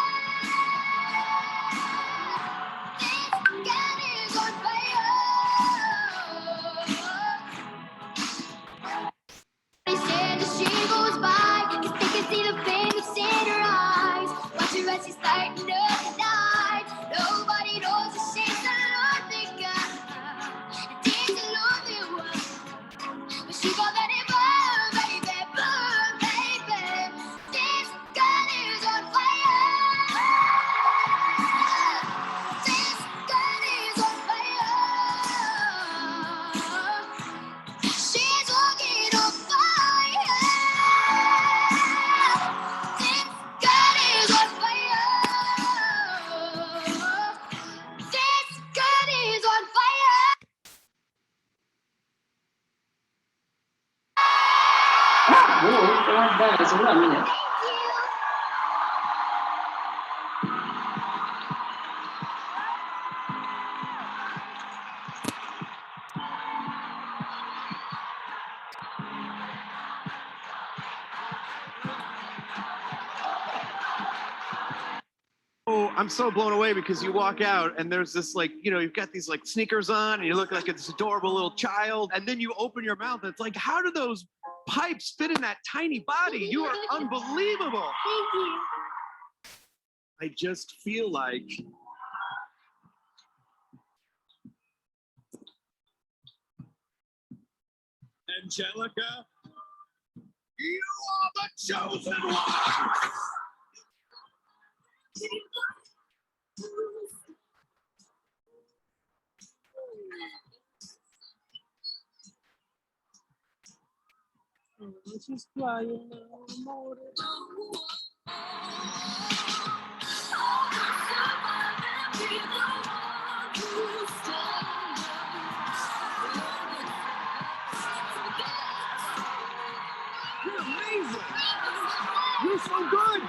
This girl is on fire. They said that she goes by, 'cause they can see the pain that's in her eyes. Watch her as she's lighting up the night. Nobody knows that she's a lonely girl. And she's a lonely one. But she gon' let it burn, baby, burn, baby. This girl is on fire. This girl is on fire. She's walking on fire. This girl is on fire. This girl is on fire. Oh, I'm so blown away because you walk out and there's this like, you know, you've got these like sneakers on and you look like this adorable little child. And then you open your mouth and it's like, how do those pipes fit in that tiny body? You are unbelievable. Thank you. I just feel like Angelica, you are the chosen one. She's crying now. You're amazing. You're so good.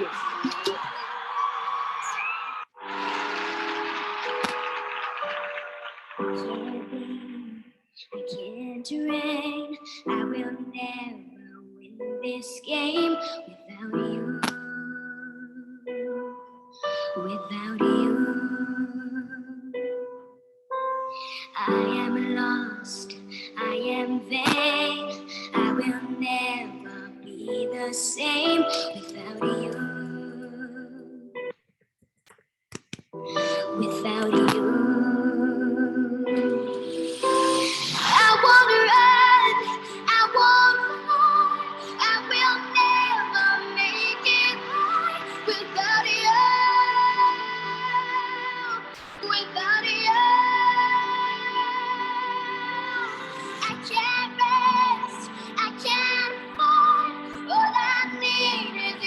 I can't rain. I will never win this game without you. Without you, I am lost. I am vain. I will never be the same without you. Without you. I wanna run, I wanna run, I will never make it right without you, without you. I can't rest, I can't fall, all I need is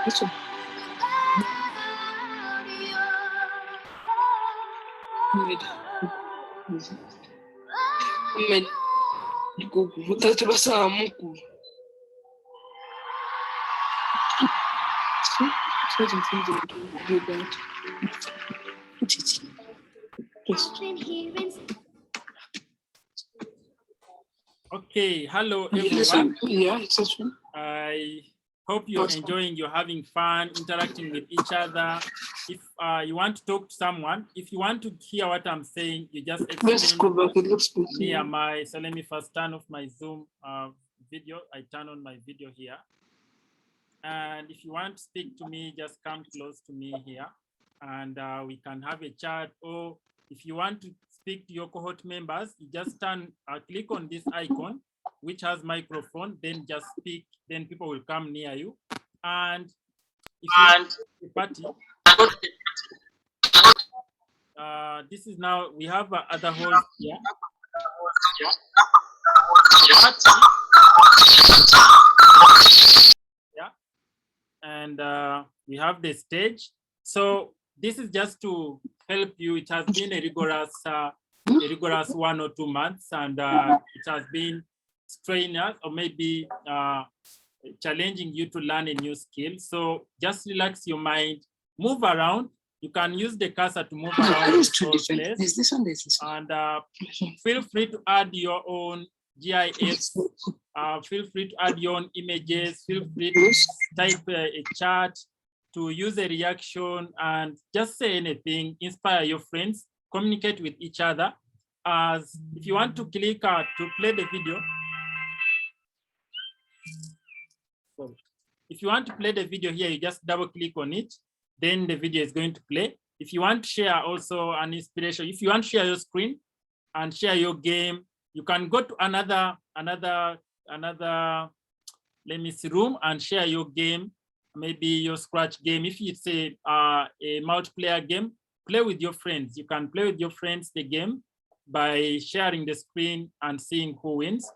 Okay, hello everyone. I hope you're enjoying, you're having fun, interacting with each other. If you want to talk to someone, if you want to hear what I'm saying, you just explain near my, so let me first turn off my Zoom video. I turn on my video here. And if you want to speak to me, just come close to me here and we can have a chat. Or if you want to speak to your cohort members, you just click on this icon, which has microphone, then just speak, then people will come near you. And if you want a party, this is now, we have other holes here. Yeah, and we have the stage. So this is just to help you. It has been a rigorous 1 or 2 months, and it has been strenuous or maybe challenging you to learn a new skill. So just relax your mind, move around. You can use the cursor to move around place, and feel free to add your own GIFs. Feel free to add your own images. Feel free to type a chat, to use a reaction, and just say anything. Inspire your friends. Communicate with each other. As if you want to click to play the video. So if you want to play the video here, you just double click on it. Then the video is going to play. If you want to share also an inspiration, if you want to share your screen and share your game, you can go to another let me see, room and share your game, maybe your Scratch game. If it's a multiplayer game, play with your friends. You can play with your friends the game by sharing the screen and seeing who wins.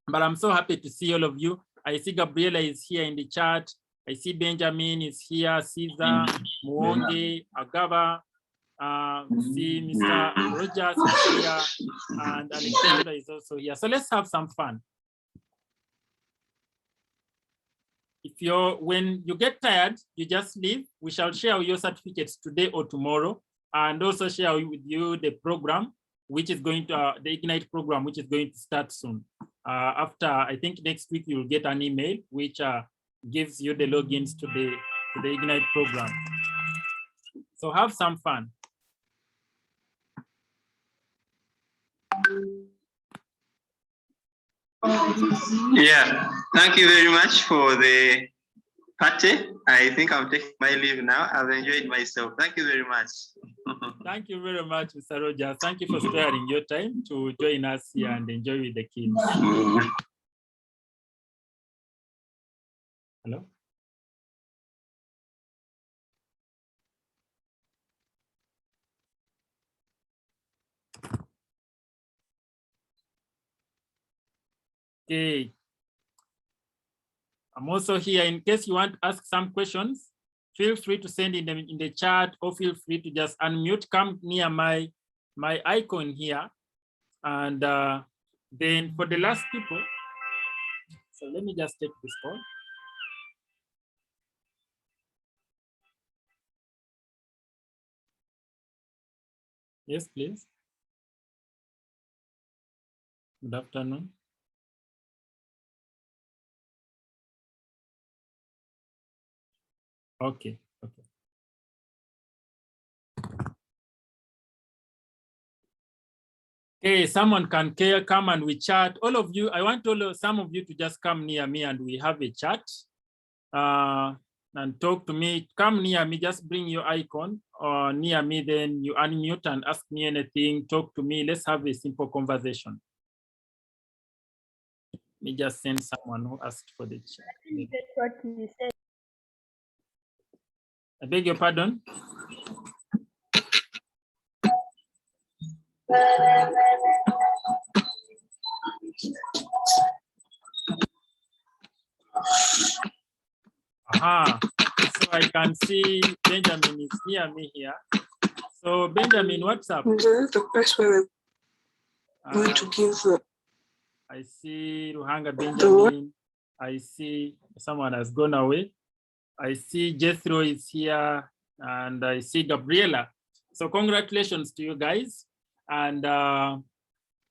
But I'm so happy to see all of you. I see Gabriela is here in the chat. I see Benjamin is here, Caesar, Muonge, Agava, see Mr. Rogers is here, and Alexandra is also here. So let's have some fun. When you get tired, you just leave. We shall share your certificates today or tomorrow, and also share with you the program, which is going to, the Ignite program, which is going to start soon. After, I think next week, you'll get an email, which gives you the logins to the Ignite program. So have some fun. Yeah, thank you very much for the party. I think I'm taking my leave now. I've enjoyed myself. Thank you very much. Thank you very much, Mr. Rogers. Thank you for sparing your time to join us here and enjoy with the kids. Hello? Okay. I'm also here in case you want to ask some questions. Feel free to send in them in the chat, or feel free to just unmute, come near my icon here. And then for the last people, so let me just take this call. Yes, please. Good afternoon. Okay, okay. Okay, someone can come and we chat. All of you, I want some of you to just come near me and we have a chat and talk to me. Come near me, just bring your icon near me, then you unmute and ask me anything, talk to me. Let's have a simple conversation. Let me just send someone who asked for the chat. I didn't get what you said. I beg your pardon? I can see Benjamin is near me here. So Benjamin, what's up? The place where we're going to give I see Ruhanga Benjamin. I see someone has gone away. I see Jethro is here, and I see Gabriela. So congratulations to you guys. And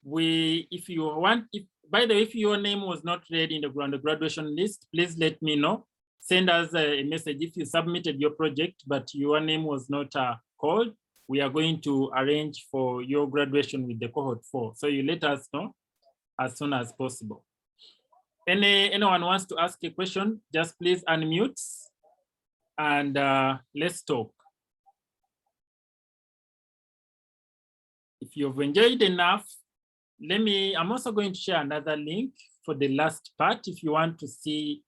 if you want, by the way, if your name was not read in the graduation list, please let me know. Send us a message if you submitted your project, but your name was not called. We are going to arrange for your graduation with the cohort 4. So you let us know as soon as possible. Anyone wants to ask a question, just please unmute and let's talk. If you've enjoyed enough, I'm also going to share another link for the last part if you want to see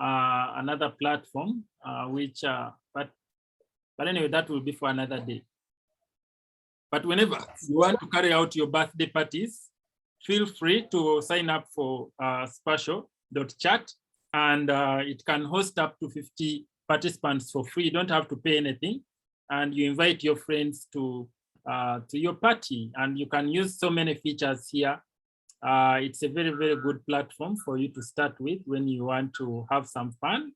another platform, but anyway, that will be for another day. But whenever you want to carry out your birthday parties, feel free to sign up for spatial.chat, and it can host up to 50 participants for free. You don't have to pay anything, and you invite your friends to your party, and you can use so many features here. It's a very, very good platform for you to start with when you want to have some fun.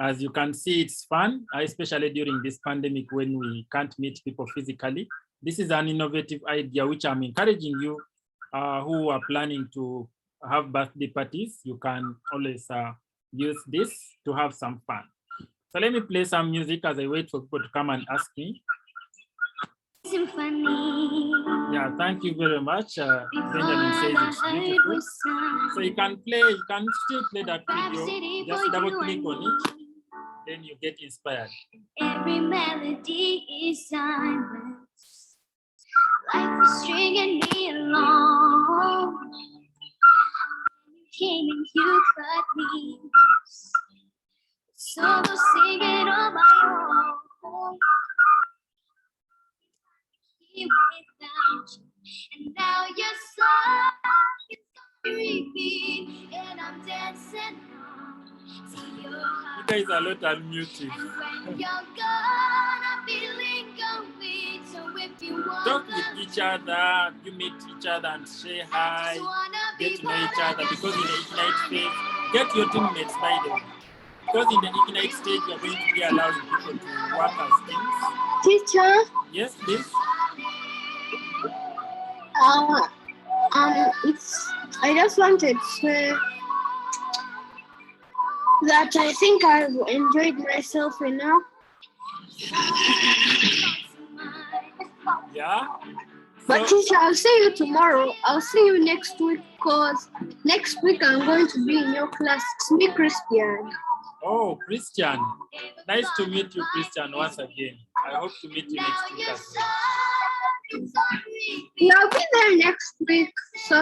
As you can see, it's fun, especially during this pandemic when we can't meet people physically. This is an innovative idea which I'm encouraging you who are planning to have birthday parties. You can always use this to have some fun. So let me play some music as I wait for people to come and ask me. Symphony. Yeah, thank you very much. Benjamin says it's beautiful. So you can still play that video. Just double click on it, then you get inspired. Every melody is silence. Life is stringing me along. You came and you cut me. Solo singing on my own. Without you. And now your song is on repeat, and I'm dancing on to your heart. You guys are not unmuted. And when you're gone, I'm feeling complete. So if you want talk with each other, you meet each other and say hi, get to know each other, because in the Ignite phase, get your teammates by the way. Because in the Ignite stage, you're going to be allowing people to work as teams. Teacher? Yes, please. I just wanted to say that I think I've enjoyed myself enough. Yeah. But teacher, I'll see you tomorrow. I'll see you next week, because next week I'm going to be in your class. It's me, Christian. Oh, Christian. Nice to meet you, Christian, once again. I hope to meet you next week as well. Yeah, I'll be there next week, so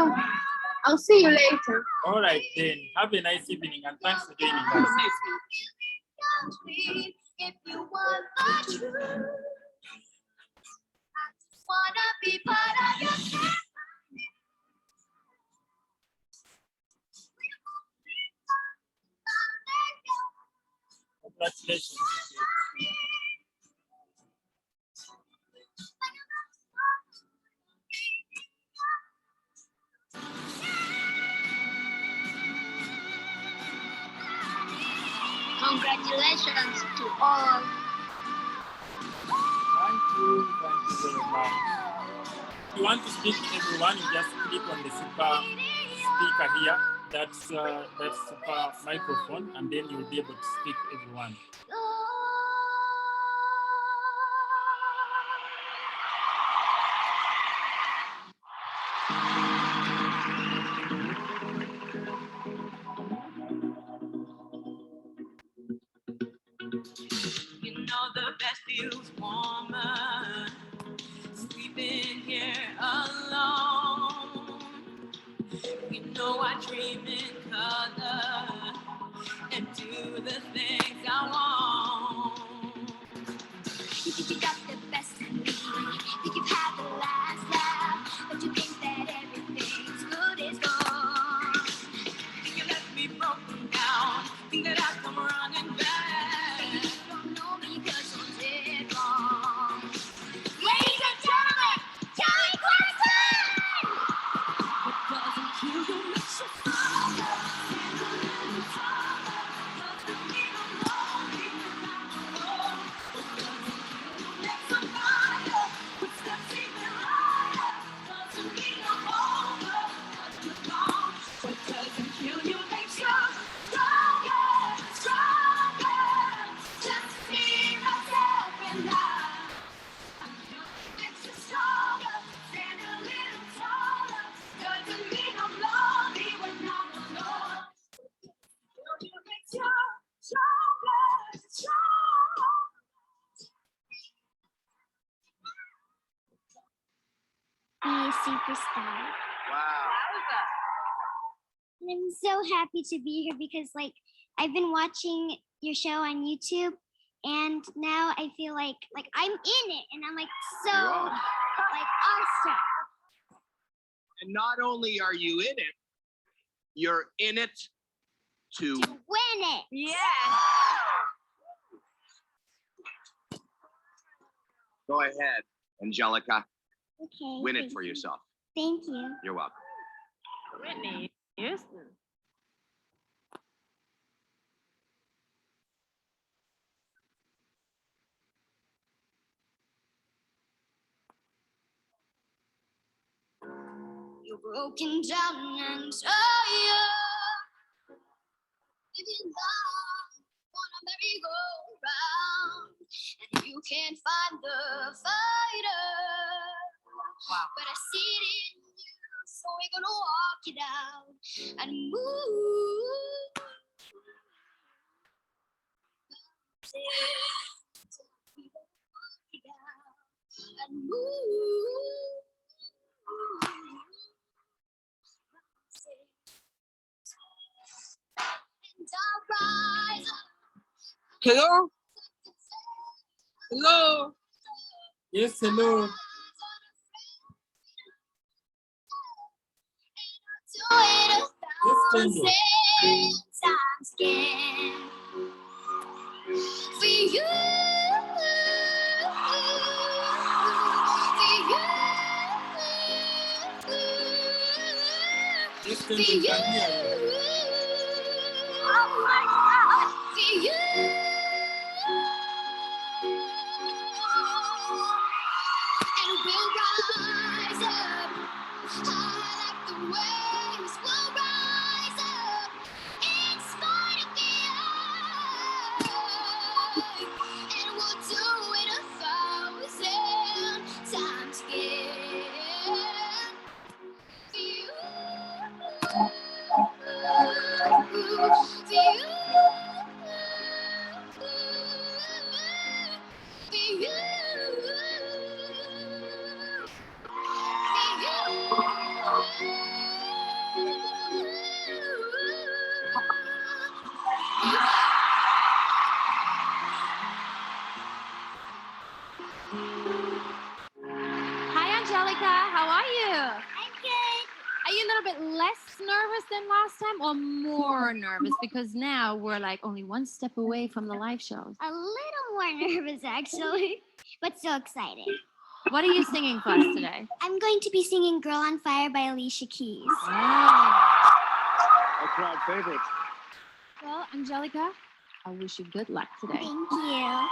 I'll see you later. All right, then. Have a nice evening, and thanks for joining us. If you want the truth, I just wanna be part of your family. Congratulations. Congratulations to all. Thank you very much. If you want to speak to everyone, you just click on the super speaker here. That's super microphone, and then you'll be able to speak to everyone. You know the best feels warmer, sleeping here alone. You know I dream in color and do the things I want. You think you got the best of me, think you've had the last laugh, but you think that everything's good is gone. Think you left me broken down, think that I've come running back. superstar. Wow. And I'm so happy to be here because like I've been watching your show on YouTube and now I feel like I'm in it and I'm like so You are. like awestruck. And not only are you in it, you're in it to Win it. Yeah. go ahead, Angelica. Okay. Win it thank for you. yourself. Thank you. You're welcome. Whitney Houston. You're broken down and tired. Living life on a merry-go-round, and you can't find the fighter. Wow. But I see it in you, so we're gonna walk it out and move. And move. And I'll rise up. Hello? Hello? Yes, hello. Do it 1,000 times again. For you. Yes, For we you. can hear you. Oh my God. For you. And we'll rise up. High like the waves. We'll rise up. In spite of the odds. And we'll do it 1,000 times again. For you. For you. Hi, Angelica. How are you? I'm good. Are you a little bit less nervous than last time or more nervous? Because now we're like only one step away from the live shows. A little more nervous, actually, but so excited. What are you singing for us today? I'm going to be singing Girl on Fire by Alicia Keys. A crowd favorite. Well, Angelica, I wish you good luck today. Thank you.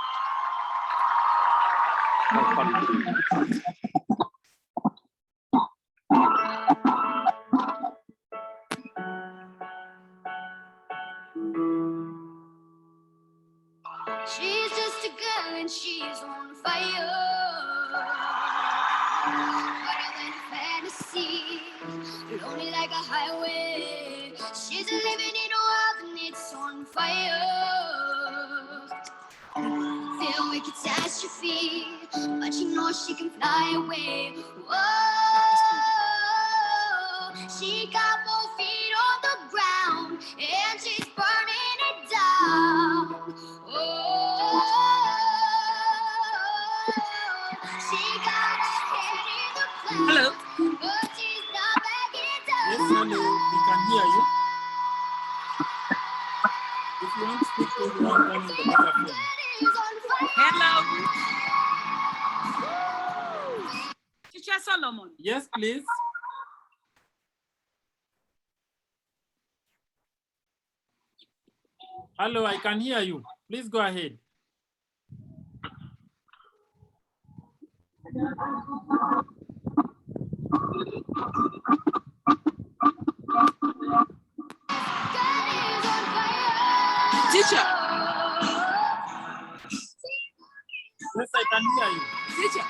She's just a girl and she's on fire. Hotter than fantasy, lonely like a highway. She's living in a world and it's on fire. Filled with catastrophe, but you know she can fly away. Whoa, she got both feet on the ground and she's burning it down. Oh, she got her head in the clouds. Hello? But she's not backing down. Yes, hello. We can hear you. If you want to speak to everyone, turn on the microphone. Hello. Teacher Solomon. Yes, please. Hello, I can hear you. Please go ahead. Teacher. Yes, I can hear you. Teacher.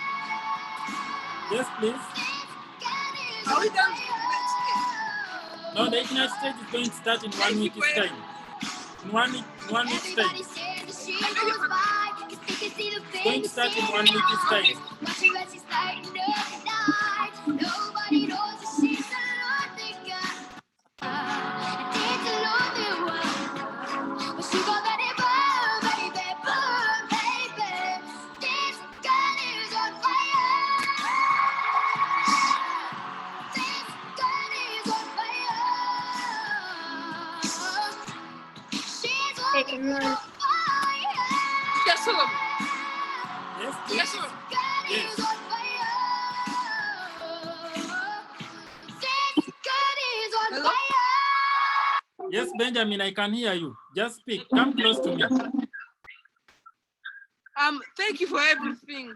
Yes, please. Are we done? No, the Ignite stage is going to start in 1 week's time. In one week's time. It's going to start in 1 week's time. Yes, Solomon. Yes, Yes, Solomon. yes. Hello? Yes, Benjamin, I can hear you. Just speak. Come close to me. Thank you for everything.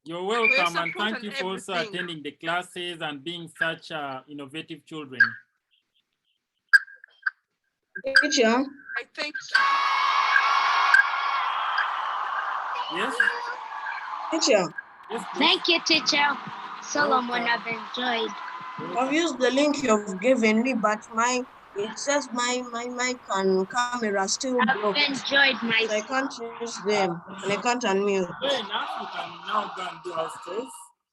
You're For your welcome, and support thank you and for also everything. attending the classes and being such innovative children. Teacher. I thank Yes? Teacher. Yes, Thank you, teacher. Solomon, I've enjoyed. I've used the link you've given me, but it says my mic and camera still blocked. I've enjoyed my. So I can't use them and I can't unmute. Fair enough, you can now go and do ourselves.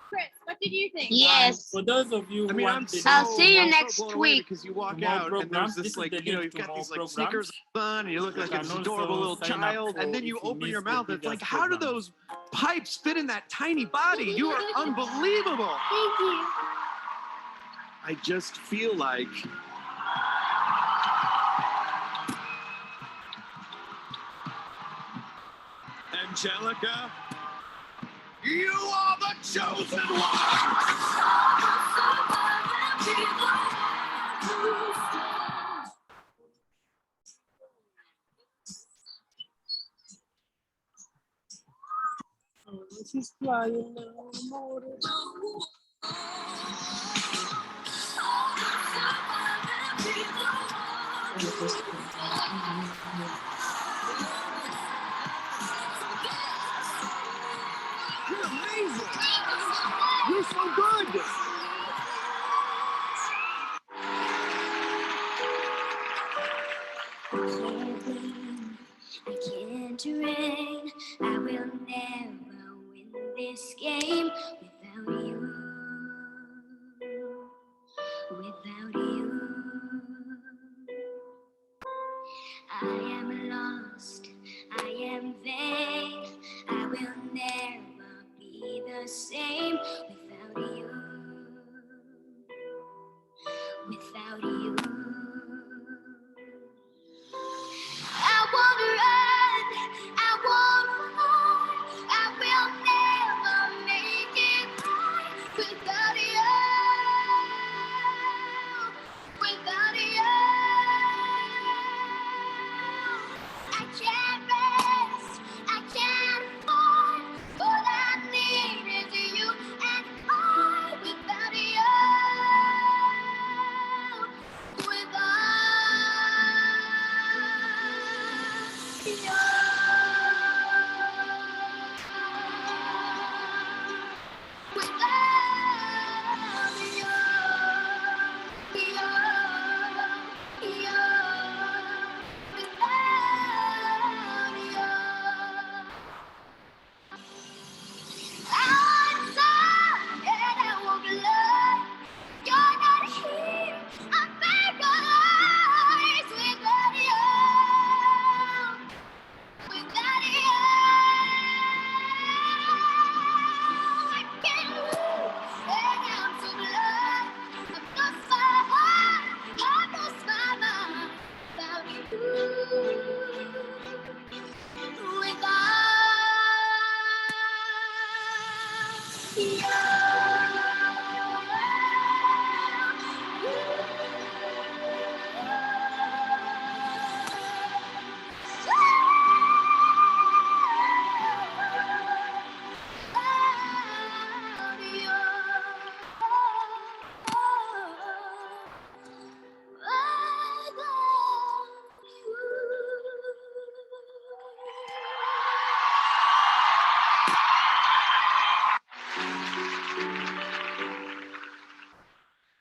Chris, what did you think? Yes. For those of you who want to I'll see you next week. Because you walk more out and programs, there's this this is like, the you know, link you've to got these more like sneakers programs. on and you look You like can this also adorable little sign up child, for and then if you you open your missed the mouth. It's previous like, how do programs. those pipes fit in that tiny body? You are unbelievable. Thank you. I just feel like Angelica, you are the chosen You're amazing. You're so good. I can't rain. I will never win this game without you. Without you, I am lost. I am vain. I will never be the same without you. Without you. I won't run, I won't fall, I will never make it right without you, without you. I can't rest, I can't fall, all I need is you and I without you, without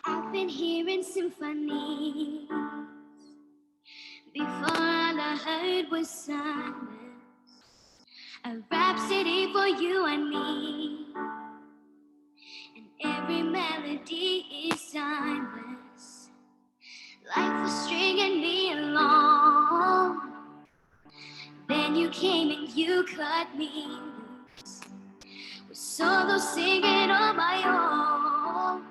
I've been hearing symphonies. Before all I heard was silence. A rhapsody for you and me. And every melody is timeless. Life was stringing me along. Then you came and you cut me loose. With solo singing on my own.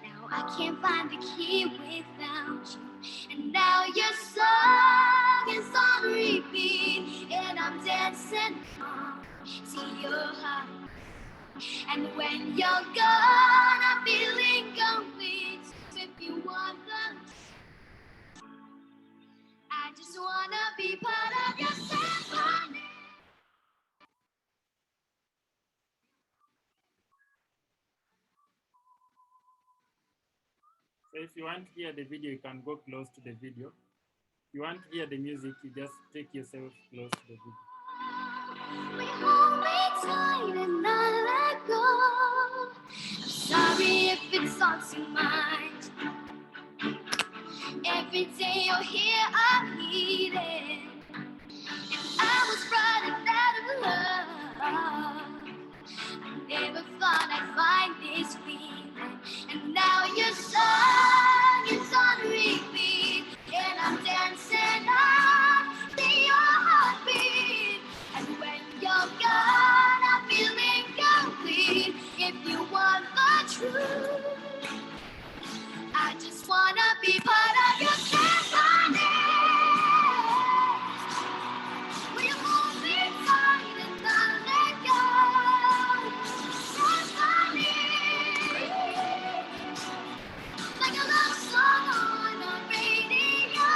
Now I can't find the key without you. And now your song is on dancing on to your heart. And when you're gone, I'm feeling complete. If you want them, I just wanna be part of your symphony. So if you want to hear the video, you can go close to the video. If you want to hear the music, you just take yourself close to the video. We hold me tight and not let go. I'm sorry if it's on too much. Every day you're here, I'm needed. I was running out of love. I never thought I'd find this feeling. And now your song is on repeat. And I'm dancing on to your heartbeat. And when you're gone, I'm feeling complete. If you want the truth, I just wanna be part of your symphony. Will you hold me tight and not let go? Symphony, like a love song on the radio.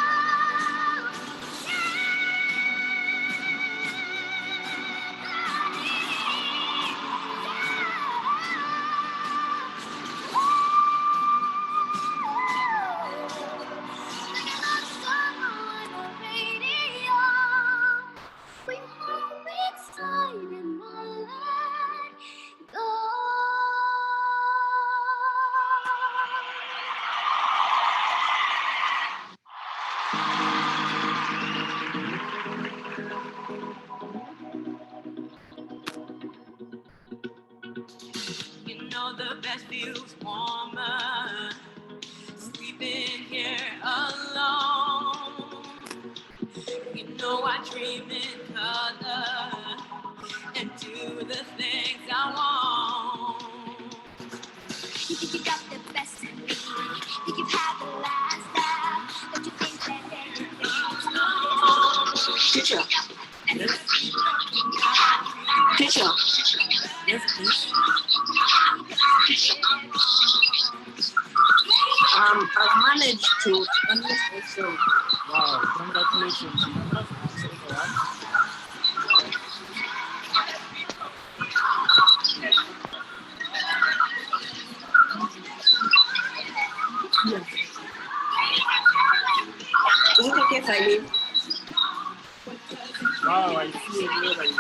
Like a love song on the radio. We hold me tight and not let go. You know the bed feels warmer, sleeping here alone. You know I dream in color and do the things I want. You think you got the best of me, think you've had the last laugh, but you think that anything's Teacher. Teacher. Yes, please. I've managed to finish also. Wow, congratulations. You must answer for one. Is it okay if I leave? Wow, I see Elora is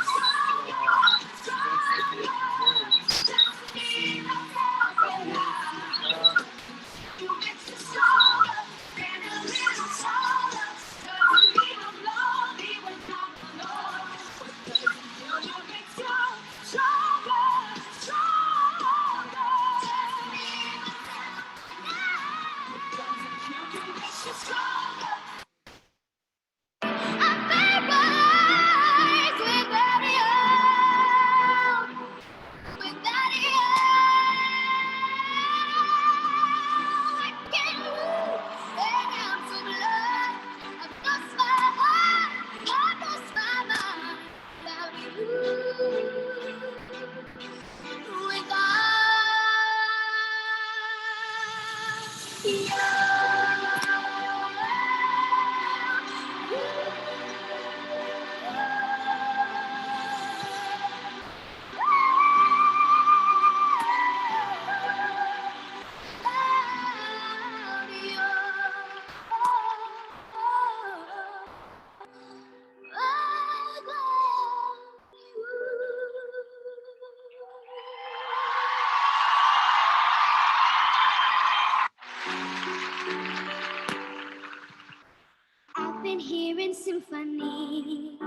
I've been hearing symphonies.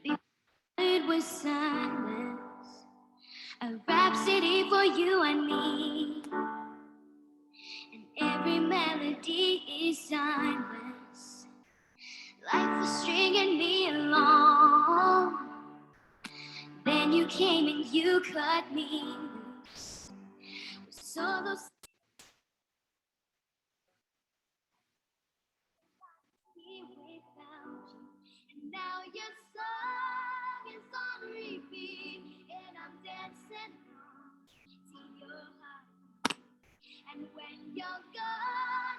Before it was silence, a rhapsody for you and me. And every melody is silence. Life was stringing me along. Then you came and you cut me loose. With solos without you, and now you're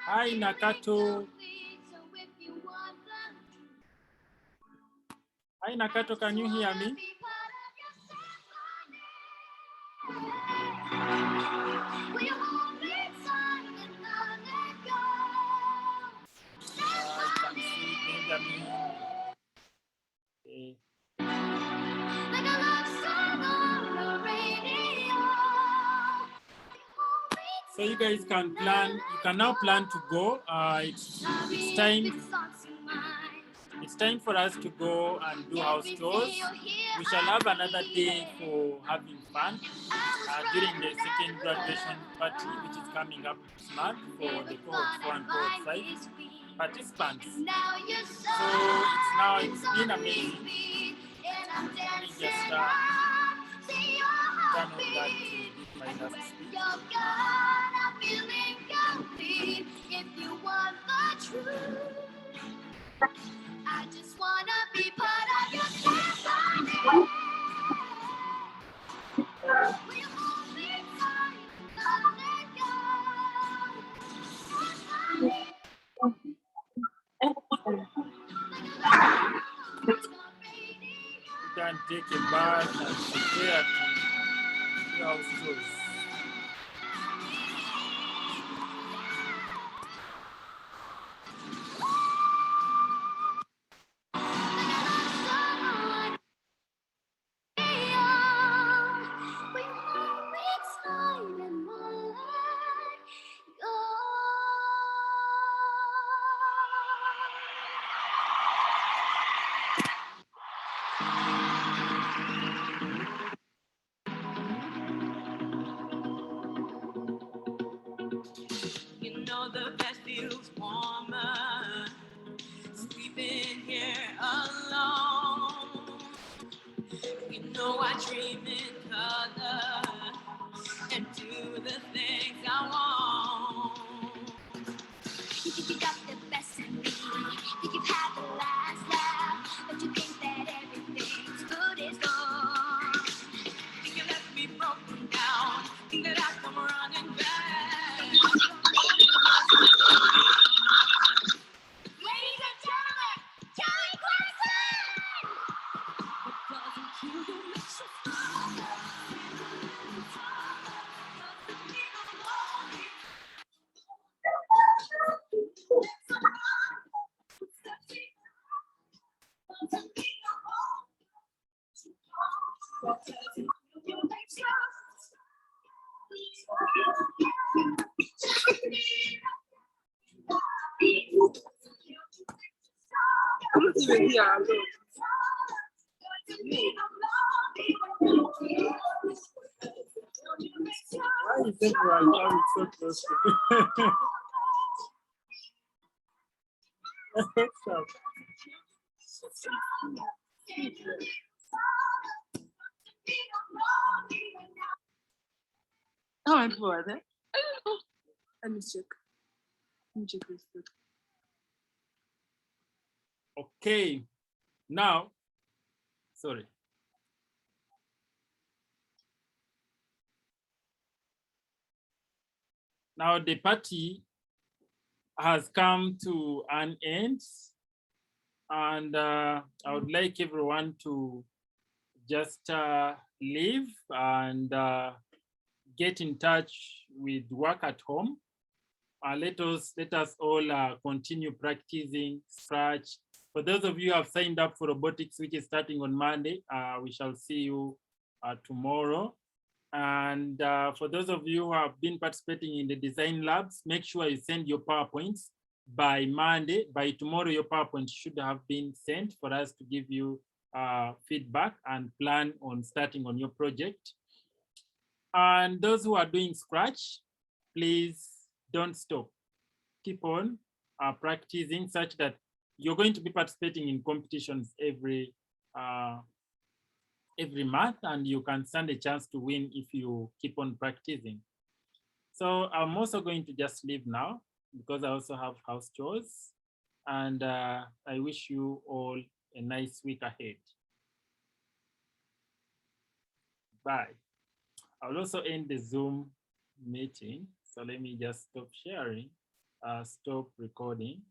Hi, Nakato. Hi, Nakato, can you hear me? Okay. So you guys can plan, you can now plan to go. It's time for us to go and do house chores. We shall have another day for having fun during the second graduation party, which is coming up this month for the cohort 4 and cohort 5 participants. So it's been amazing. Let me just turn on that to give my last speech. I just wanna be part of your family. We'll hold me tight, not let go. You can take a bath and prepare to do house chores. You know the bed feels warmer, sleeping here alone. You know I dream in color and do the things I want. You think you got the best in me, think you've had the last laugh, but you think that everything's good is gone. Think you left me broken down, think that I come running back. Ladies and gentlemen, Kelly Clarkson! Why is everyone coming so close to me? Stop. How many people are there? Let me check. Let me check this. Okay, now, sorry. Now the party has come to an end, and I would like everyone to just leave and get in touch with work at home. Let us all continue practicing Scratch. For those of you who have signed up for robotics, which is starting on Monday, we shall see you tomorrow. And for those of you who have been participating in the design labs, make sure you send your PowerPoints by Monday. By tomorrow, your PowerPoint should have been sent for us to give you feedback and plan on starting on your project. And those who are doing Scratch, please don't stop. Keep on practicing such that you're going to be participating in competitions every month, and you can stand a chance to win if you keep on practicing. So I'm also going to just leave now because I also have house chores, and I wish you all a nice week ahead. Bye. I'll also end the Zoom meeting. So let me just stop sharing, stop recording.